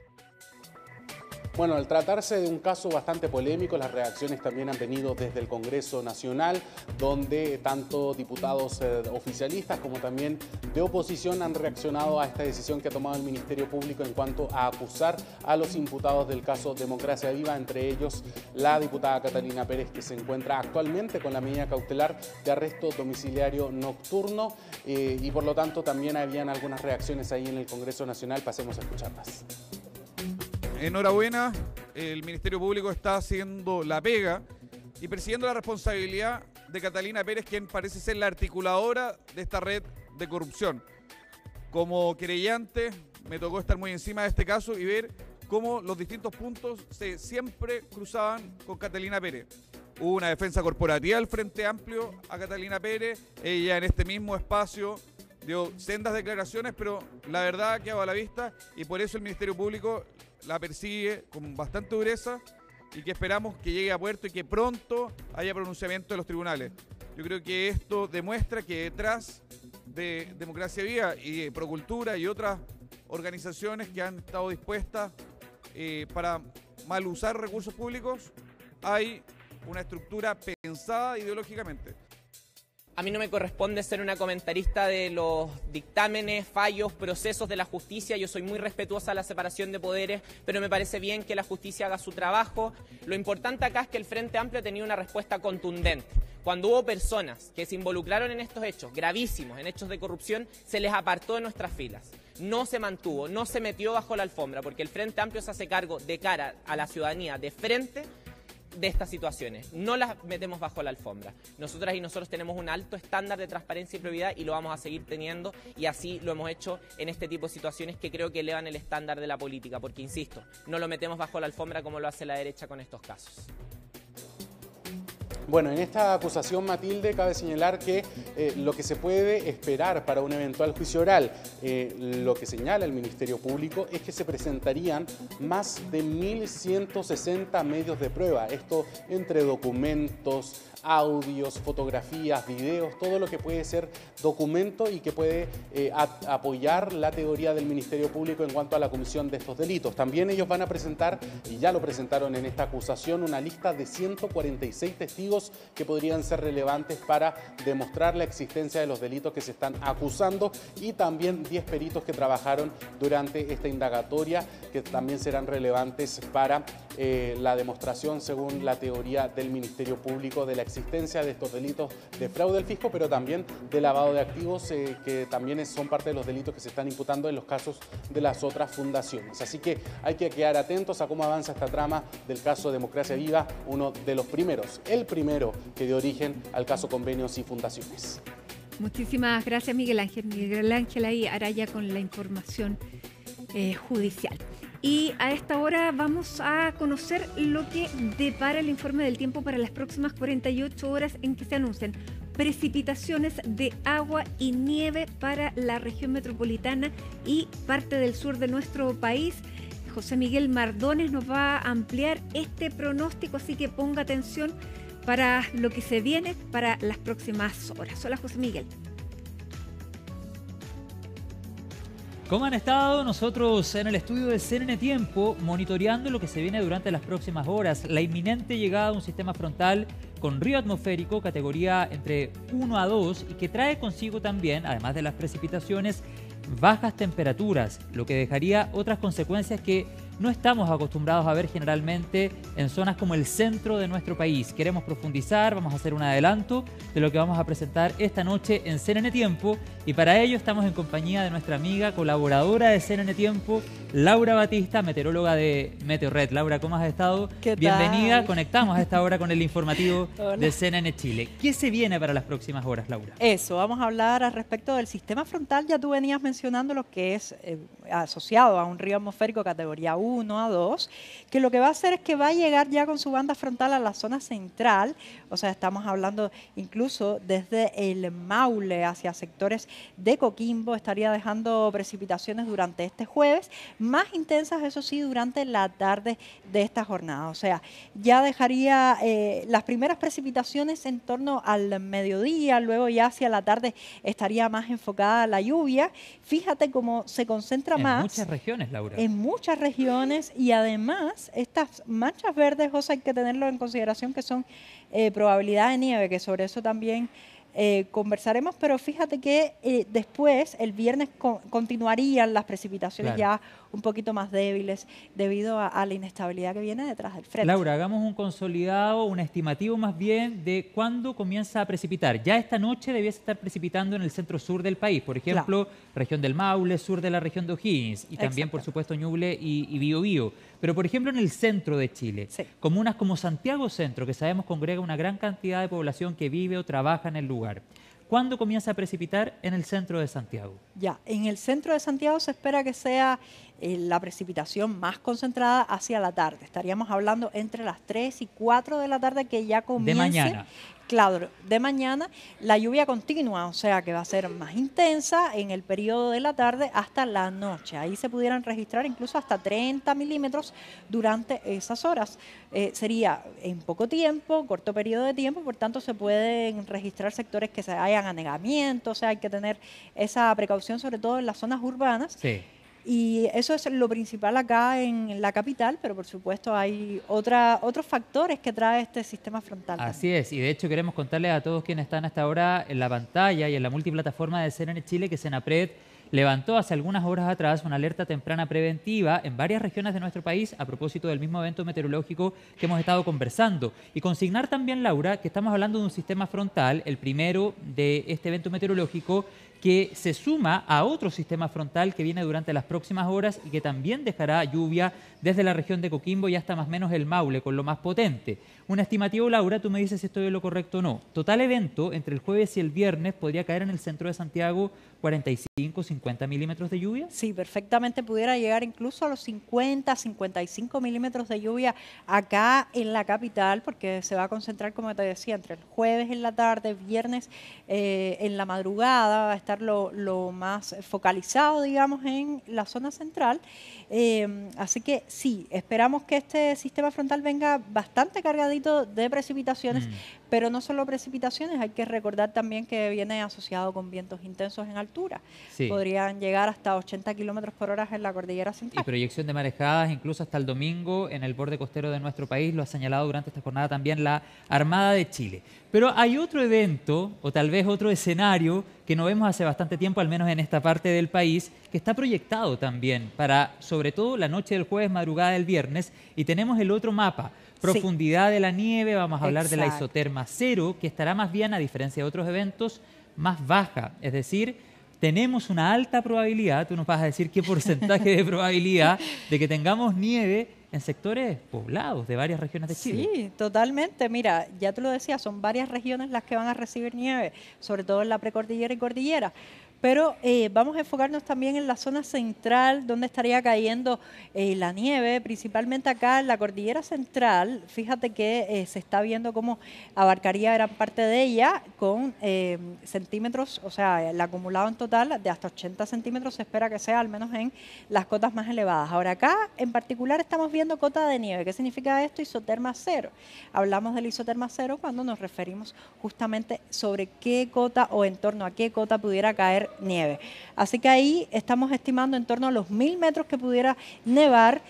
Bueno, al tratarse de un caso bastante polémico, las reacciones también han venido desde el Congreso Nacional, donde tanto diputados oficialistas como también de oposición han reaccionado a esta decisión que ha tomado el Ministerio Público en cuanto a acusar a los imputados del caso Democracia Viva, entre ellos la diputada Catalina Pérez, que se encuentra actualmente con la medida cautelar de arresto domiciliario nocturno y por lo tanto también habían algunas reacciones ahí en el Congreso Nacional. Pasemos a escucharlas. Enhorabuena, el Ministerio Público está haciendo la pega y persiguiendo la responsabilidad de Catalina Pérez, quien parece ser la articuladora de esta red de corrupción. Como querellante me tocó estar muy encima de este caso y ver cómo los distintos puntos se siempre cruzaban con Catalina Pérez. Hubo una defensa corporativa del Frente Amplio a Catalina Pérez, ella en este mismo espacio dio sendas declaraciones, pero la verdad quedaba a la vista y por eso el Ministerio Público la persigue con bastante dureza y que esperamos que llegue a puerto y que pronto haya pronunciamiento de los tribunales. Yo creo que esto demuestra que detrás de Democracia Viva y de Procultura y otras organizaciones que han estado dispuestas para mal usar recursos públicos, hay una estructura pensada ideológicamente. A mí no me corresponde ser una comentarista de los dictámenes, fallos, procesos de la justicia. Yo soy muy respetuosa de la separación de poderes, pero me parece bien que la justicia haga su trabajo. Lo importante acá es que el Frente Amplio ha tenido una respuesta contundente. Cuando hubo personas que se involucraron en estos hechos gravísimos, en hechos de corrupción, se les apartó de nuestras filas. No se mantuvo, no se metió bajo la alfombra, porque el Frente Amplio se hace cargo de cara a la ciudadanía, de frente, de estas situaciones, no las metemos bajo la alfombra. Nosotras y nosotros tenemos un alto estándar de transparencia y probidad y lo vamos a seguir teniendo y así lo hemos hecho en este tipo de situaciones que creo que elevan el estándar de la política, porque insisto, no lo metemos bajo la alfombra como lo hace la derecha con estos casos. Bueno, en esta acusación, Matilde, cabe señalar que lo que se puede esperar para un eventual juicio oral, lo que señala el Ministerio Público, es que se presentarían más de 1.160 medios de prueba. Esto entre documentos, audios, fotografías, videos, todo lo que puede ser documento y que puede apoyar la teoría del Ministerio Público en cuanto a la comisión de estos delitos. También ellos van a presentar, y ya lo presentaron en esta acusación, una lista de 146 testigos testigos que podrían ser relevantes para demostrar la existencia de los delitos que se están acusando y también 10 peritos que trabajaron durante esta indagatoria que también serán relevantes para la demostración, según la teoría del Ministerio Público, de la existencia de estos delitos de fraude al fisco, pero también de lavado de activos, que también son parte de los delitos que se están imputando en los casos de las otras fundaciones. Así que hay que quedar atentos a cómo avanza esta trama del caso Democracia Viva, uno de los primeros, el primero que dio origen al caso Convenios y Fundaciones. Muchísimas gracias, Miguel Ángel. Miguel Ángel ahí Araya con la información judicial. Y a esta hora vamos a conocer lo que depara el informe del tiempo para las próximas 48 horas, en que se anuncian precipitaciones de agua y nieve para la región metropolitana y parte del sur de nuestro país. José Miguel Mardones nos va a ampliar este pronóstico, así que ponga atención para lo que se viene para las próximas horas. Hola, José Miguel. ¿Cómo han estado? Nosotros en el estudio de CNN Tiempo monitoreando lo que se viene durante las próximas horas. La inminente llegada de un sistema frontal con río atmosférico categoría entre 1 a 2 y que trae consigo también, además de las precipitaciones, bajas temperaturas, lo que dejaría otras consecuencias que no estamos acostumbrados a ver generalmente en zonas como el centro de nuestro país. Queremos profundizar, vamos a hacer un adelanto de lo que vamos a presentar esta noche en CNN Tiempo, y para ello estamos en compañía de nuestra amiga colaboradora de CNN Tiempo, Laura Batista, meteoróloga de Meteorred. Laura, ¿cómo has estado? ¿Qué tal? Bienvenida. Conectamos a esta hora con el informativo de CNN Chile. ¿Qué se viene para las próximas horas, Laura? Eso, vamos a hablar al respecto del sistema frontal. Ya tú venías mencionando lo que es asociado a un río atmosférico categoría 1 a 2, que lo que va a hacer es que va a llegar ya con su banda frontal a la zona central. O sea, estamos hablando incluso desde el Maule hacia sectores de Coquimbo, estaría dejando precipitaciones durante este jueves, más intensas, eso sí, durante la tarde de esta jornada. O sea, ya dejaría las primeras precipitaciones en torno al mediodía, luego ya hacia la tarde estaría más enfocada la lluvia. Fíjate cómo se concentra más. En muchas regiones, Laura. En muchas regiones, y además estas manchas verdes, José, hay que tenerlo en consideración, que son probabilidad de nieve, que sobre eso también conversaremos, pero fíjate que después, el viernes, continuarían las precipitaciones, claro, ya un poquito más débiles debido a la inestabilidad que viene detrás del frente. Laura, hagamos un consolidado, un estimativo más bien de cuándo comienza a precipitar. Ya esta noche debiese estar precipitando en el centro-sur del país, por ejemplo, claro, región del Maule, sur de la región de O'Higgins, y también, por supuesto, Ñuble y Biobío. Pero, por ejemplo, en el centro de Chile, sí, comunas como Santiago Centro, que sabemos congrega una gran cantidad de población que vive o trabaja en el lugar. ¿Cuándo comienza a precipitar en el centro de Santiago? Ya, en el centro de Santiago se espera que sea la precipitación más concentrada hacia la tarde. Estaríamos hablando entre las 3 y 4 de la tarde, que ya comience. De mañana. Claro, de mañana la lluvia continua, o sea que va a ser más intensa en el periodo de la tarde hasta la noche. Ahí se pudieran registrar incluso hasta 30 milímetros durante esas horas. Sería en poco tiempo, corto periodo de tiempo, por tanto se pueden registrar sectores que se hayan anegamiento, o sea, hay que tener esa precaución, sobre todo en las zonas urbanas. Sí. Y eso es lo principal acá en la capital, pero por supuesto hay otros factores que trae este sistema frontal. Así es, y de hecho queremos contarles a todos quienes están hasta ahora en la pantalla y en la multiplataforma de CNN Chile que Senapred levantó hace algunas horas atrás una alerta temprana preventiva en varias regiones de nuestro país a propósito del mismo evento meteorológico que hemos estado conversando. Y consignar también, Laura, que estamos hablando de un sistema frontal, el primero de este evento meteorológico, que se suma a otro sistema frontal que viene durante las próximas horas y que también dejará lluvia desde la región de Coquimbo y hasta más o menos el Maule, con lo más potente. Un estimativo, Laura, tú me dices si estoy en lo correcto o no. Total evento, entre el jueves y el viernes, podría caer en el centro de Santiago 45, 50 milímetros de lluvia. Sí, perfectamente pudiera llegar incluso a los 50, 55 milímetros de lluvia acá en la capital, porque se va a concentrar, como te decía, entre el jueves en la tarde, viernes en la madrugada, va a estar lo más focalizado, digamos, en la zona central. Así que sí, esperamos que este sistema frontal venga bastante cargadito de precipitaciones, pero no solo precipitaciones, hay que recordar también que viene asociado con vientos intensos en altura. Sí. Podrían llegar hasta 80 kilómetros por hora en la cordillera central. Y proyección de marejadas incluso hasta el domingo en el borde costero de nuestro país, lo ha señalado durante esta jornada también la Armada de Chile. Pero hay otro evento, o tal vez otro escenario, que no vemos hace bastante tiempo, al menos en esta parte del país, que está proyectado también para, sobre todo, la noche del jueves, madrugada del viernes, y tenemos el otro mapa. Profundidad de la nieve, vamos a hablar de la isoterma cero, que estará más bien, a diferencia de otros eventos, más baja. Es decir, tenemos una alta probabilidad, tú nos vas a decir qué porcentaje de probabilidad de que tengamos nieve en sectores poblados de varias regiones de Chile. Sí, totalmente. Mira, ya te lo decía, son varias regiones las que van a recibir nieve, sobre todo en la precordillera y cordillera. Pero vamos a enfocarnos también en la zona central, donde estaría cayendo la nieve, principalmente acá en la cordillera central. Fíjate que se está viendo cómo abarcaría gran parte de ella con centímetros, o sea, el acumulado en total de hasta 80 centímetros se espera que sea, al menos en las cotas más elevadas. Ahora acá, en particular, estamos viendo cota de nieve. ¿Qué significa esto? Isoterma cero. Hablamos del isoterma cero cuando nos referimos justamente sobre qué cota o en torno a qué cota pudiera caer nieve. Así que ahí estamos estimando en torno a los 1000 metros que pudiera nevar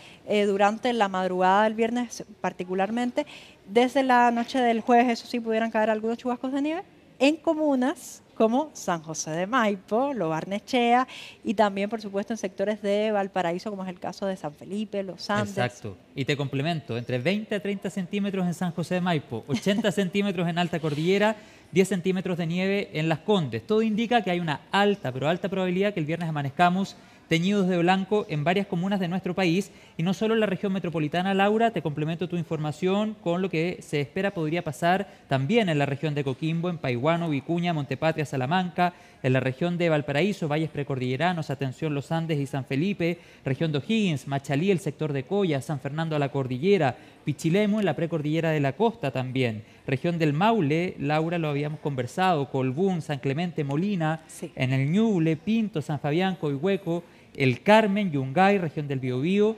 durante la madrugada del viernes particularmente. Desde la noche del jueves, eso sí, pudieran caer algunos chubascos de nieve en comunas como San José de Maipo, Lo Barnechea y también, por supuesto, en sectores de Valparaíso, como es el caso de San Felipe, Los Andes. Exacto. Y te complemento, entre 20 a 30 centímetros en San José de Maipo, 80 centímetros en Alta Cordillera, 10 centímetros de nieve en Las Condes. Todo indica que hay una alta, pero alta probabilidad que el viernes amanezcamos teñidos de blanco en varias comunas de nuestro país y no solo en la región metropolitana. Laura, te complemento tu información con lo que se espera podría pasar también en la región de Coquimbo, en Paihuano, Vicuña, Montepatria, Salamanca, en la región de Valparaíso, Valles Precordilleranos, atención Los Andes y San Felipe, región de O'Higgins, Machalí, el sector de Coya, San Fernando a la Cordillera, Pichilemu en la precordillera de la costa también, región del Maule, Laura, lo habíamos conversado, Colbún, San Clemente, Molina, en el Ñuble, Pinto, San Fabián, Coihueco, El Carmen, Yungay, región del Biobío,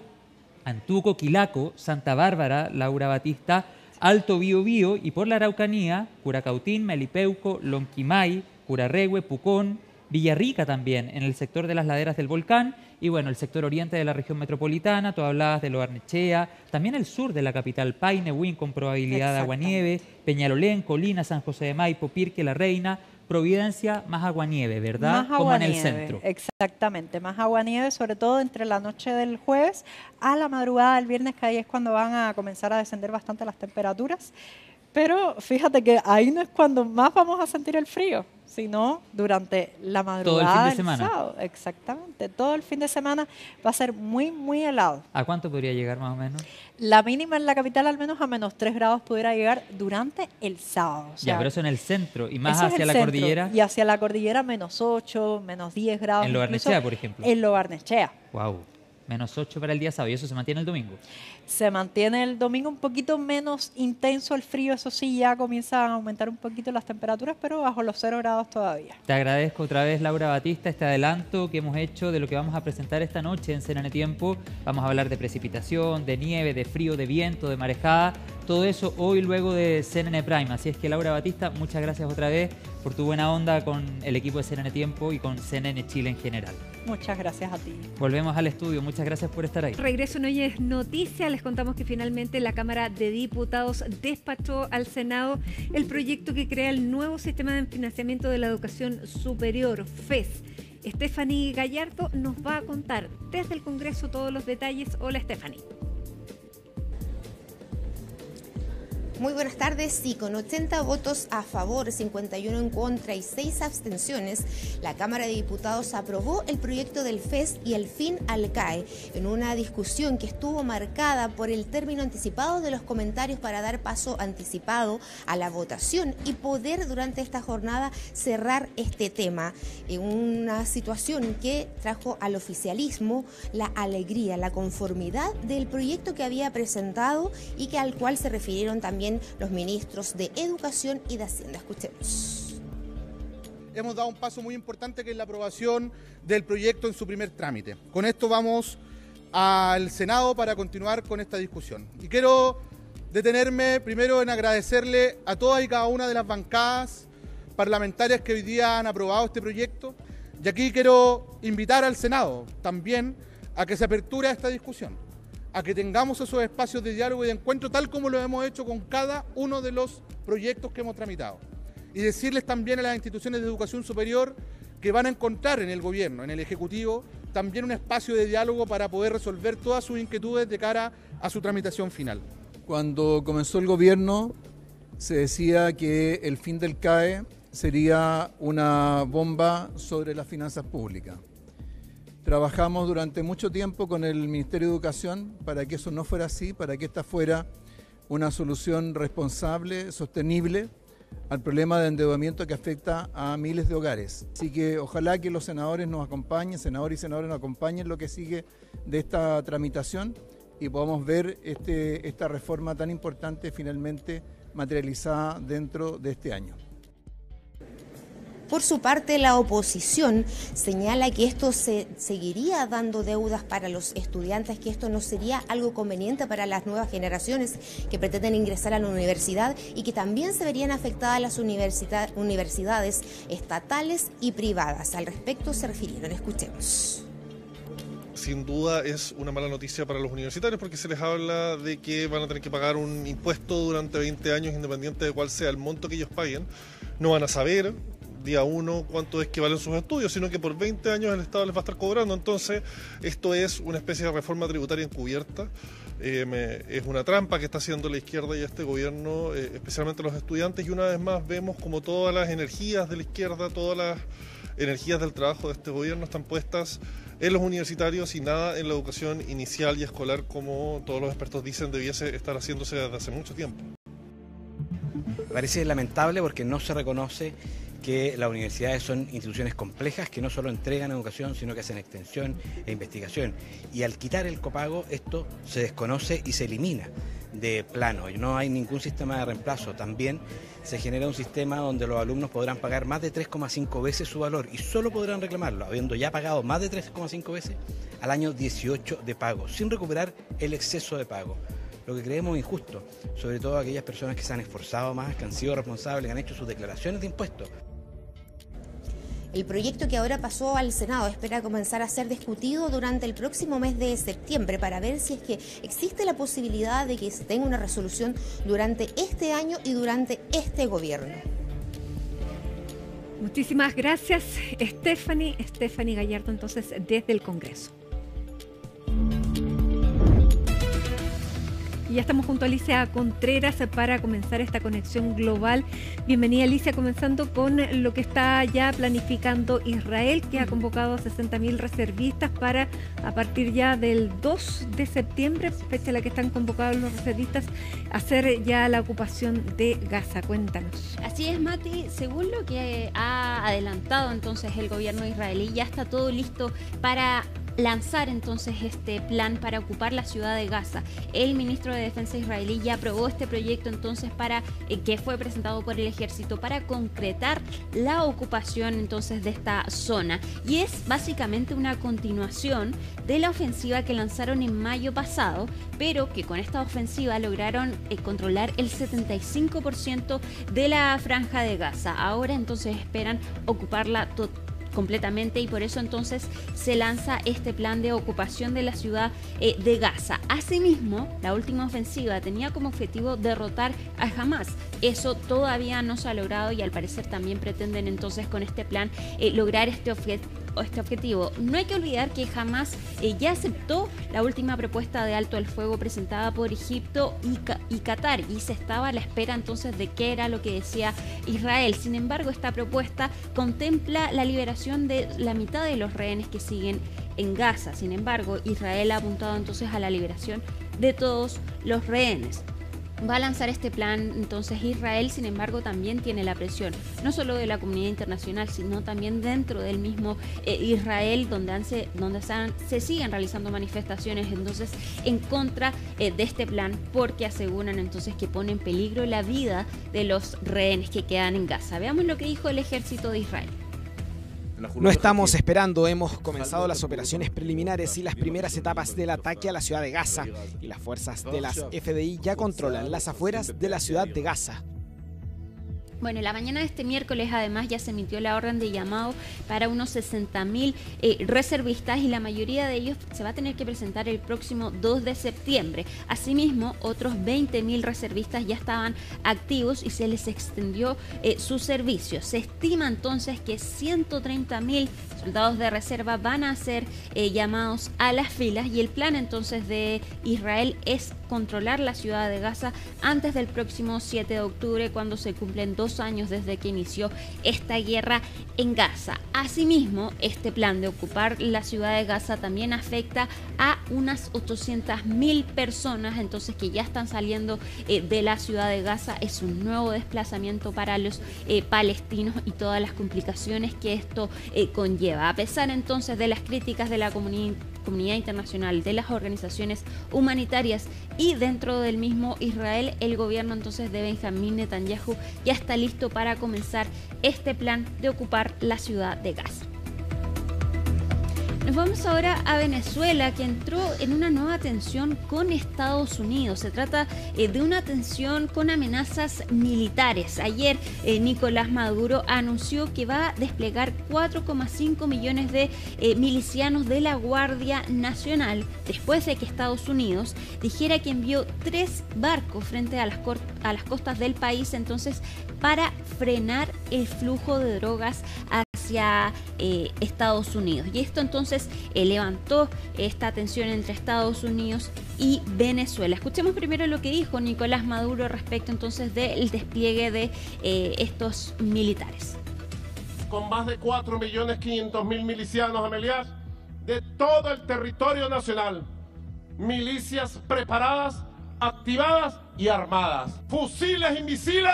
Antuco, Quilaco, Santa Bárbara, Laura Batista, Alto Biobío y por la Araucanía, Curacautín, Melipeuco, Lonquimay, Curarrehue, Pucón, Villarrica también, en el sector de las laderas del volcán y bueno, el sector oriente de la región metropolitana, tú hablabas de Lo Barnechea, también el sur de la capital, Paine, Huín con probabilidad de aguanieve, Peñalolén, Colina, San José de Maipo, Pirque, La Reina, Providencia, más aguanieve, ¿verdad? Más como en el aguanieve, centro. Exactamente, más aguanieve, sobre todo entre la noche del jueves a la madrugada del viernes, que ahí es cuando van a comenzar a descender bastante las temperaturas. Pero fíjate que ahí no es cuando más vamos a sentir el frío, sino durante la madrugada todo el fin de del semana. sábado. Exactamente, todo el fin de semana va a ser muy, muy helado. ¿A cuánto podría llegar más o menos? La mínima en la capital al menos a menos 3 grados pudiera llegar durante el sábado. O sea, Ya, pero eso en el centro y más eso es hacia el la centro, cordillera. Y hacia la cordillera menos 8, menos 10 grados. En Lo incluso Barnechea, por ejemplo. En Lo Barnechea. Wow, menos 8 para el día sábado y eso se mantiene el domingo. Se mantiene el domingo un poquito menos intenso el frío, eso sí, ya comienzan a aumentar un poquito las temperaturas, pero bajo los 0 grados todavía. Te agradezco otra vez, Laura Batista, este adelanto que hemos hecho de lo que vamos a presentar esta noche en CNN Tiempo. Vamos a hablar de precipitación, de nieve, de frío, de viento, de marejada, todo eso hoy luego de CNN Prime. Así es que, Laura Batista, muchas gracias otra vez por tu buena onda con el equipo de CNN Tiempo y con CNN Chile en general. Muchas gracias a ti. Volvemos al estudio, muchas gracias por estar ahí. Regreso en Hoy es Noticia. Les contamos que finalmente la Cámara de Diputados despachó al Senado el proyecto que crea el nuevo sistema de financiamiento de la educación superior, FES. Stephanie Gallardo nos va a contar desde el Congreso todos los detalles. Hola, Stephanie. Muy buenas tardes. Sí, con 80 votos a favor, 51 en contra y 6 abstenciones, la Cámara de Diputados aprobó el proyecto del FES y el fin al CAE, en una discusión que estuvo marcada por el término anticipado de los comentarios para dar paso anticipado a la votación y poder durante esta jornada cerrar este tema. Una situación que trajo al oficialismo la alegría, la conformidad del proyecto que había presentado y que al cual se refirieron también los ministros de Educación y de Hacienda. Escuchemos. Hemos dado un paso muy importante que es la aprobación del proyecto en su primer trámite. Con esto vamos al Senado para continuar con esta discusión. Y quiero detenerme primero en agradecerle a todas y cada una de las bancadas parlamentarias que hoy día han aprobado este proyecto. Y aquí quiero invitar al Senado también a que se aperture a esta discusión, a que tengamos esos espacios de diálogo y de encuentro tal como lo hemos hecho con cada uno de los proyectos que hemos tramitado. Y decirles también a las instituciones de educación superior que van a encontrar en el gobierno, en el Ejecutivo, también un espacio de diálogo para poder resolver todas sus inquietudes de cara a su tramitación final. Cuando comenzó el gobierno se decía que el fin del CAE sería una bomba sobre las finanzas públicas. Trabajamos durante mucho tiempo con el Ministerio de Educación para que eso no fuera así, para que esta fuera una solución responsable, sostenible al problema de endeudamiento que afecta a miles de hogares. Así que ojalá que los senadores nos acompañen, senadores y senadoras nos acompañen lo que sigue de esta tramitación y podamos ver esta reforma tan importante finalmente materializada dentro de este año. Por su parte, la oposición señala que esto se seguiría dando deudas para los estudiantes, que esto no sería algo conveniente para las nuevas generaciones que pretenden ingresar a la universidad y que también se verían afectadas las universidades estatales y privadas. Al respecto se refirieron, escuchemos. Sin duda es una mala noticia para los universitarios porque se les habla de que van a tener que pagar un impuesto durante 20 años independiente de cuál sea el monto que ellos paguen. No van a saber día 1 cuánto es que valen sus estudios, sino que por 20 años el Estado les va a estar cobrando. Entonces, esto es una especie de reforma tributaria encubierta. Es una trampa que está haciendo la izquierda y este gobierno, especialmente los estudiantes, y una vez más vemos como todas las energías de la izquierda, todas las energías del trabajo de este gobierno están puestas en los universitarios y nada en la educación inicial y escolar, como todos los expertos dicen debiese estar haciéndose desde hace mucho tiempo. Me parece lamentable porque no se reconoce que las universidades son instituciones complejas que no solo entregan educación, sino que hacen extensión e investigación. Y al quitar el copago, esto se desconoce y se elimina de plano. No hay ningún sistema de reemplazo. También se genera un sistema donde los alumnos podrán pagar más de 3,5 veces su valor y solo podrán reclamarlo, habiendo ya pagado más de 3,5 veces al año 18 de pago, sin recuperar el exceso de pago. Lo que creemos injusto, sobre todo aquellas personas que se han esforzado más, que han sido responsables, que han hecho sus declaraciones de impuestos. El proyecto que ahora pasó al Senado espera comenzar a ser discutido durante el próximo mes de septiembre para ver si es que existe la posibilidad de que se tenga una resolución durante este año y durante este gobierno. Muchísimas gracias, Stephanie Gallardo, entonces, desde el Congreso. Y ya estamos junto a Alicia Contreras para comenzar esta conexión global. Bienvenida, Alicia, comenzando con lo que está ya planificando Israel, que ha convocado a 60.000 reservistas para, a partir ya del 2 de septiembre, fecha en la que están convocados los reservistas, hacer ya la ocupación de Gaza. Cuéntanos. Así es, Mati. Según lo que ha adelantado entonces el gobierno israelí, ya está todo listo para lanzar entonces este plan para ocupar la ciudad de Gaza. El ministro de Defensa israelí ya aprobó este proyecto entonces para que fue presentado por el ejército para concretar la ocupación entonces de esta zona, y es básicamente una continuación de la ofensiva que lanzaron en mayo pasado, pero que con esta ofensiva lograron controlar el 75% de la franja de Gaza. Ahora entonces esperan ocuparla completamente, y por eso entonces se lanza este plan de ocupación de la ciudad de Gaza. Asimismo, la última ofensiva tenía como objetivo derrotar a Hamas. Eso todavía no se ha logrado y al parecer también pretenden entonces con este plan lograr este objetivo. No hay que olvidar que Hamas ya aceptó la última propuesta de alto al fuego presentada por Egipto y Qatar, y se estaba a la espera entonces de qué era lo que decía Israel. Sin embargo, esta propuesta contempla la liberación de la mitad de los rehenes que siguen en Gaza. Sin embargo, Israel ha apuntado entonces a la liberación de todos los rehenes. Va a lanzar este plan entonces Israel, sin embargo también tiene la presión, no solo de la comunidad internacional, sino también dentro del mismo Israel, donde se siguen realizando manifestaciones entonces en contra de este plan, porque aseguran entonces que pone en peligro la vida de los rehenes que quedan en Gaza. Veamos lo que dijo el ejército de Israel. No estamos esperando, hemos comenzado las operaciones preliminares y las primeras etapas del ataque a la ciudad de Gaza, y las fuerzas de las FDI ya controlan las afueras de la ciudad de Gaza. Bueno, la mañana de este miércoles además ya se emitió la orden de llamado para unos 60.000 reservistas, y la mayoría de ellos se va a tener que presentar el próximo 2 de septiembre. Asimismo, otros 20.000 reservistas ya estaban activos y se les extendió su servicio. Se estima entonces que 130.000 soldados de reserva van a ser llamados a las filas, y el plan entonces de Israel es controlar la ciudad de Gaza antes del próximo 7 de octubre, cuando se cumplen 2 años desde que inició esta guerra en Gaza. Asimismo, este plan de ocupar la ciudad de Gaza también afecta a unas 800.000 personas, entonces, que ya están saliendo de la ciudad de Gaza. Es un nuevo desplazamiento para los palestinos y todas las complicaciones que esto conlleva. A pesar entonces de las críticas de la comunidad internacional, de las organizaciones humanitarias y dentro del mismo Israel, el gobierno entonces de Benjamín Netanyahu ya está listo para comenzar este plan de ocupar la ciudad de Gaza. Nos vamos ahora a Venezuela, que entró en una nueva tensión con Estados Unidos. Se trata de una tensión con amenazas militares. Ayer Nicolás Maduro anunció que va a desplegar 4,5 millones de milicianos de la Guardia Nacional, después de que Estados Unidos dijera que envió 3 barcos frente a las costas del país, entonces, para frenar el flujo de drogas hacia Estados Unidos. Y esto entonces levantó esta tensión entre Estados Unidos y Venezuela. Escuchemos primero lo que dijo Nicolás Maduro respecto entonces del despliegue de estos militares. Con más de 4.500.000 milicianos, Amelias, de todo el territorio nacional. Milicias preparadas, activadas y armadas. Fusiles y misiles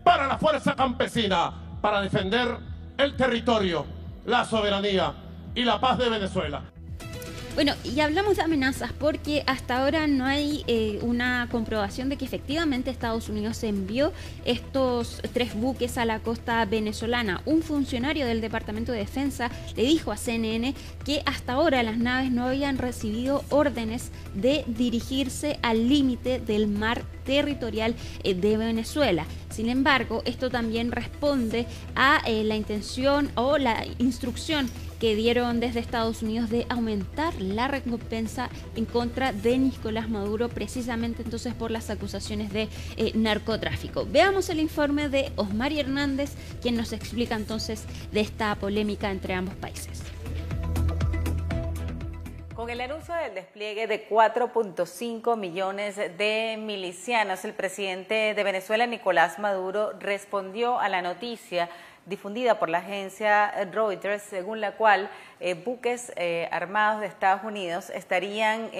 para la fuerza campesina, para defender el territorio, la soberanía y la paz de Venezuela. Bueno, y hablamos de amenazas porque hasta ahora no hay una comprobación de que efectivamente Estados Unidos envió estos 3 buques a la costa venezolana. Un funcionario del Departamento de Defensa le dijo a CNN que hasta ahora las naves no habían recibido órdenes de dirigirse al límite del mar territorial de Venezuela. Sin embargo, esto también responde a la intención o la instrucción que dieron desde Estados Unidos de aumentar la recompensa en contra de Nicolás Maduro, precisamente entonces por las acusaciones de narcotráfico. Veamos el informe de Osmari Hernández, quien nos explica entonces de esta polémica entre ambos países. Con el anuncio del despliegue de 4.5 millones de milicianos, el presidente de Venezuela, Nicolás Maduro, respondió a la noticia difundida por la agencia Reuters, según la cual buques armados de Estados Unidos estarían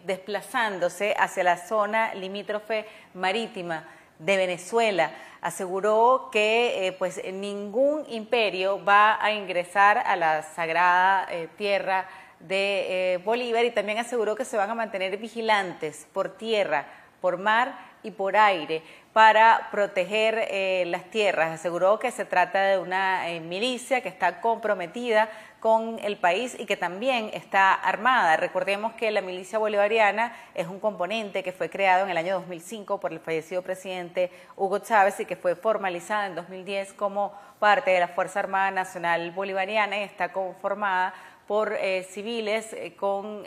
desplazándose hacia la zona limítrofe marítima de Venezuela. Aseguró que pues ningún imperio va a ingresar a la sagrada tierra de Bolívar, y también aseguró que se van a mantener vigilantes por tierra, por mar y por aire para proteger las tierras. Aseguró que se trata de una milicia que está comprometida con el país y que también está armada. Recordemos que la milicia bolivariana es un componente que fue creado en el año 2005 por el fallecido presidente Hugo Chávez y que fue formalizada en 2010 como parte de la Fuerza Armada Nacional Bolivariana, y está conformada por civiles con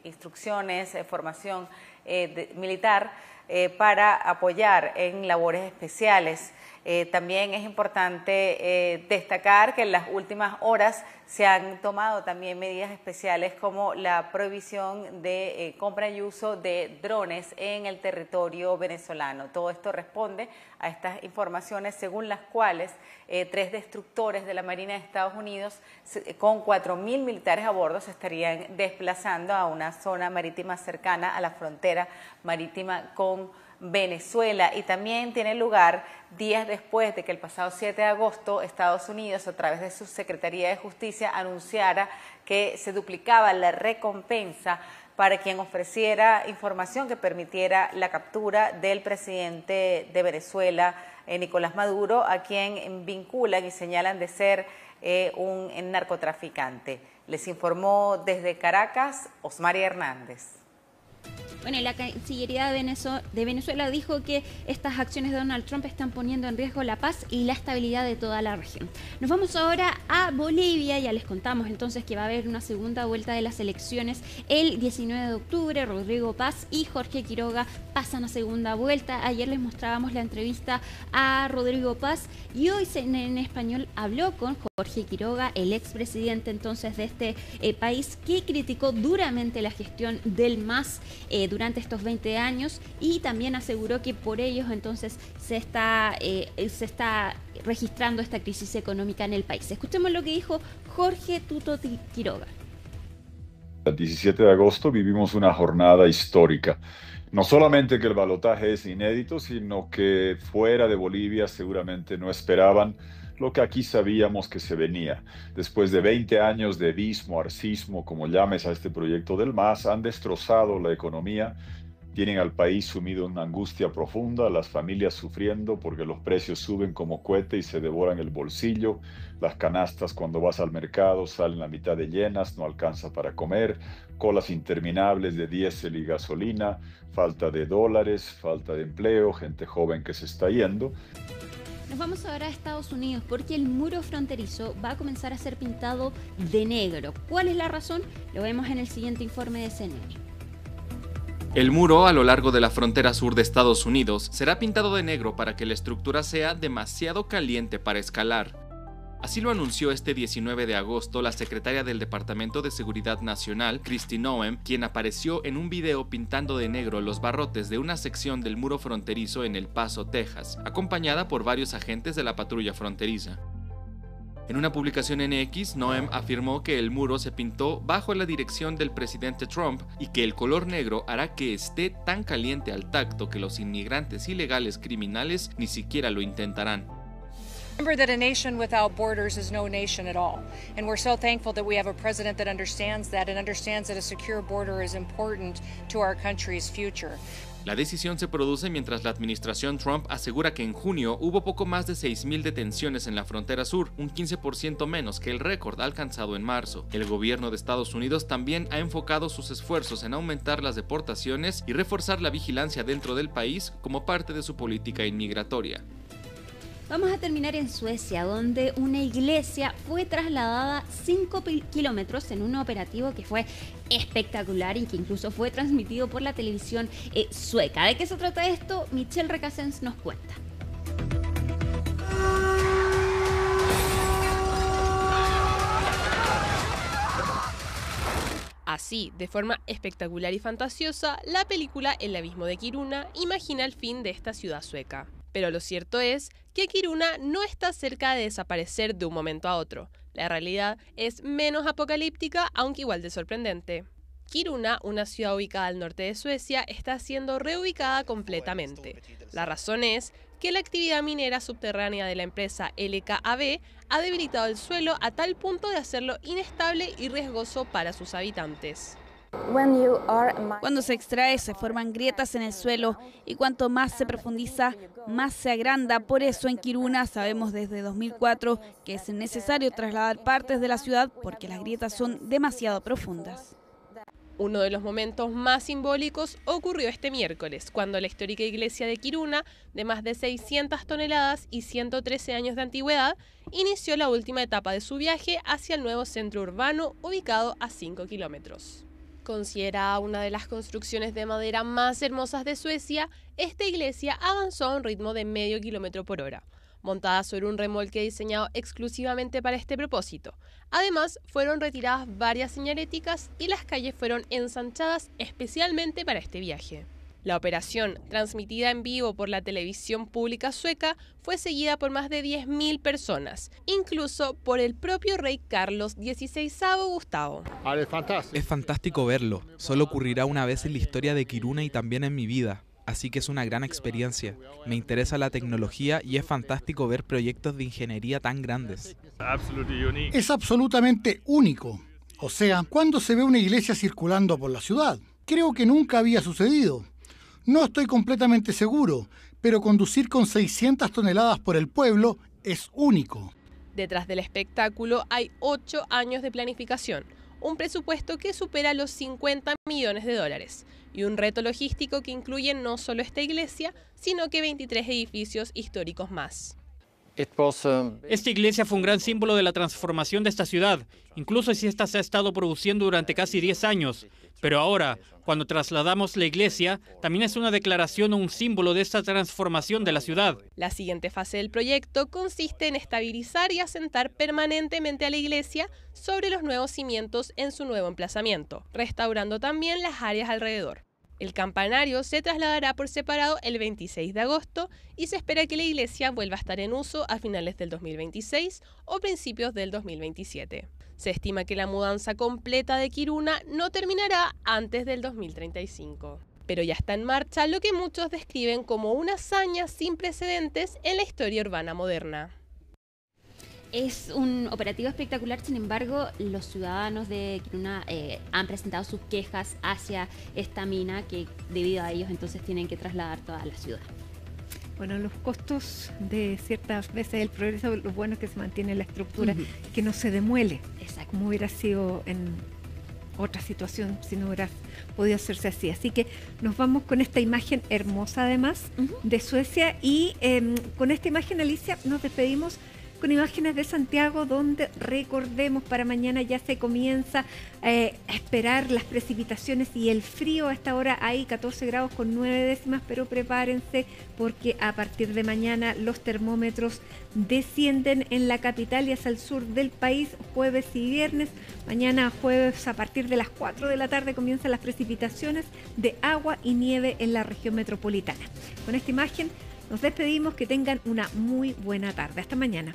instrucciones, formación militar para apoyar en labores especiales. También es importante destacar que en las últimas horas se han tomado también medidas especiales como la prohibición de compra y uso de drones en el territorio venezolano. Todo esto responde a estas informaciones según las cuales 3 destructores de la Marina de Estados Unidos con 4.000 militares a bordo se estarían desplazando a una zona marítima cercana a la frontera marítima con Venezuela, y también tiene lugar días después de que el pasado 7 de agosto Estados Unidos, a través de su Secretaría de Justicia, anunciara que se duplicaba la recompensa para quien ofreciera información que permitiera la captura del presidente de Venezuela, Nicolás Maduro, a quien vinculan y señalan de ser un narcotraficante. Les informó desde Caracas Osmaria Hernández. Bueno, la Cancillería de Venezuela dijo que estas acciones de Donald Trump están poniendo en riesgo la paz y la estabilidad de toda la región. Nos vamos ahora a Bolivia. Ya les contamos entonces que va a haber una segunda vuelta de las elecciones el 19 de octubre. Rodrigo Paz y Jorge Quiroga pasan a segunda vuelta. Ayer les mostrábamos la entrevista a Rodrigo Paz y hoy CNN Español habló con Jorge Quiroga, el expresidente entonces de este país, que criticó duramente la gestión del MAS durante estos 20 años y también aseguró que por ellos entonces se está registrando esta crisis económica en el país. Escuchemos lo que dijo Jorge Tuto Quiroga. El 17 de agosto vivimos una jornada histórica. No solamente que el balotaje es inédito, sino que fuera de Bolivia seguramente no esperaban lo que aquí sabíamos que se venía. Después de 20 años de edismo, arcismo, como llames a este proyecto del MAS, han destrozado la economía, tienen al país sumido en una angustia profunda, las familias sufriendo porque los precios suben como cohete y se devoran el bolsillo, las canastas cuando vas al mercado salen la mitad de llenas, no alcanza para comer, colas interminables de diésel y gasolina, falta de dólares, falta de empleo, gente joven que se está yendo. Nos vamos ahora a Estados Unidos porque el muro fronterizo va a comenzar a ser pintado de negro. ¿Cuál es la razón? Lo vemos en el siguiente informe de CNN. El muro a lo largo de la frontera sur de Estados Unidos será pintado de negro para que la estructura sea demasiado caliente para escalar. Así lo anunció este 19 de agosto la secretaria del Departamento de Seguridad Nacional, Kristi Noem, quien apareció en un video pintando de negro los barrotes de una sección del muro fronterizo en El Paso, Texas, acompañada por varios agentes de la patrulla fronteriza. En una publicación en X, Noem afirmó que el muro se pintó bajo la dirección del presidente Trump y que el color negro hará que esté tan caliente al tacto que los inmigrantes ilegales criminales ni siquiera lo intentarán. Remember that a nation without borders is no nation at all. And we're so thankful that we have a president that understands that and understands that a secure border is important to our country's future. La decisión se produce mientras la administración Trump asegura que en junio hubo poco más de 6.000 detenciones en la frontera sur, un 15% menos que el récord alcanzado en marzo. El gobierno de Estados Unidos también ha enfocado sus esfuerzos en aumentar las deportaciones y reforzar la vigilancia dentro del país como parte de su política inmigratoria. Vamos a terminar en Suecia, donde una iglesia fue trasladada 5 kilómetros en un operativo que fue espectacular y que incluso fue transmitido por la televisión sueca. ¿De qué se trata esto? Michelle Recasens nos cuenta. Así, de forma espectacular y fantasiosa, la película El abismo de Kiruna imagina el fin de esta ciudad sueca. Pero lo cierto es que Kiruna no está cerca de desaparecer de un momento a otro. La realidad es menos apocalíptica, aunque igual de sorprendente. Kiruna, una ciudad ubicada al norte de Suecia, está siendo reubicada completamente. La razón es que la actividad minera subterránea de la empresa LKAB ha debilitado el suelo a tal punto de hacerlo inestable y riesgoso para sus habitantes. Cuando se extrae se forman grietas en el suelo y cuanto más se profundiza, más se agranda. Por eso en Kiruna sabemos desde 2004 que es necesario trasladar partes de la ciudad porque las grietas son demasiado profundas. Uno de los momentos más simbólicos ocurrió este miércoles, cuando la histórica iglesia de Kiruna, de más de 600 toneladas y 113 años de antigüedad, inició la última etapa de su viaje hacia el nuevo centro urbano ubicado a 5 kilómetros. Considerada una de las construcciones de madera más hermosas de Suecia, esta iglesia avanzó a un ritmo de medio kilómetro por hora, montada sobre un remolque diseñado exclusivamente para este propósito. Además, fueron retiradas varias señaléticas y las calles fueron ensanchadas especialmente para este viaje. La operación, transmitida en vivo por la televisión pública sueca, fue seguida por más de 10.000 personas, incluso por el propio rey Carlos XVI Gustavo. Es fantástico verlo. Solo ocurrirá una vez en la historia de Kiruna y también en mi vida. Así que es una gran experiencia. Me interesa la tecnología y es fantástico ver proyectos de ingeniería tan grandes. Es absolutamente único. O sea, cuando se ve una iglesia circulando por la ciudad. Creo que nunca había sucedido. No estoy completamente seguro, pero conducir con 600 toneladas por el pueblo es único. Detrás del espectáculo hay 8 años de planificación, un presupuesto que supera los 50 millones de dólares y un reto logístico que incluye no solo esta iglesia, sino que 23 edificios históricos más. Esta iglesia fue un gran símbolo de la transformación de esta ciudad, incluso si esta se ha estado produciendo durante casi 10 años. Pero ahora, cuando trasladamos la iglesia, también es una declaración o un símbolo de esta transformación de la ciudad. La siguiente fase del proyecto consiste en estabilizar y asentar permanentemente a la iglesia sobre los nuevos cimientos en su nuevo emplazamiento, restaurando también las áreas alrededor. El campanario se trasladará por separado el 26 de agosto y se espera que la iglesia vuelva a estar en uso a finales del 2026 o principios del 2027. Se estima que la mudanza completa de Kiruna no terminará antes del 2035. Pero ya está en marcha lo que muchos describen como una hazaña sin precedentes en la historia urbana moderna. Es un operativo espectacular, sin embargo, los ciudadanos de Kiruna han presentado sus quejas hacia esta mina que debido a ellos entonces tienen que trasladar toda la ciudad. Bueno, los costos de ciertas veces el progreso, lo bueno es que se mantiene la estructura, que no se demuele, como hubiera sido en otra situación si no hubiera podido hacerse así. Así que nos vamos con esta imagen hermosa además de Suecia y con esta imagen, Alicia, nos despedimos con imágenes de Santiago, donde recordemos para mañana ya se comienza a esperar las precipitaciones y el frío. A esta hora hay 14 grados con 9 décimas, pero prepárense porque a partir de mañana los termómetros descienden en la capital y hacia el sur del país, jueves y viernes. Mañana jueves a partir de las 4 de la tarde comienzan las precipitaciones de agua y nieve en la región metropolitana. Con esta imagen nos despedimos, que tengan una muy buena tarde. Hasta mañana.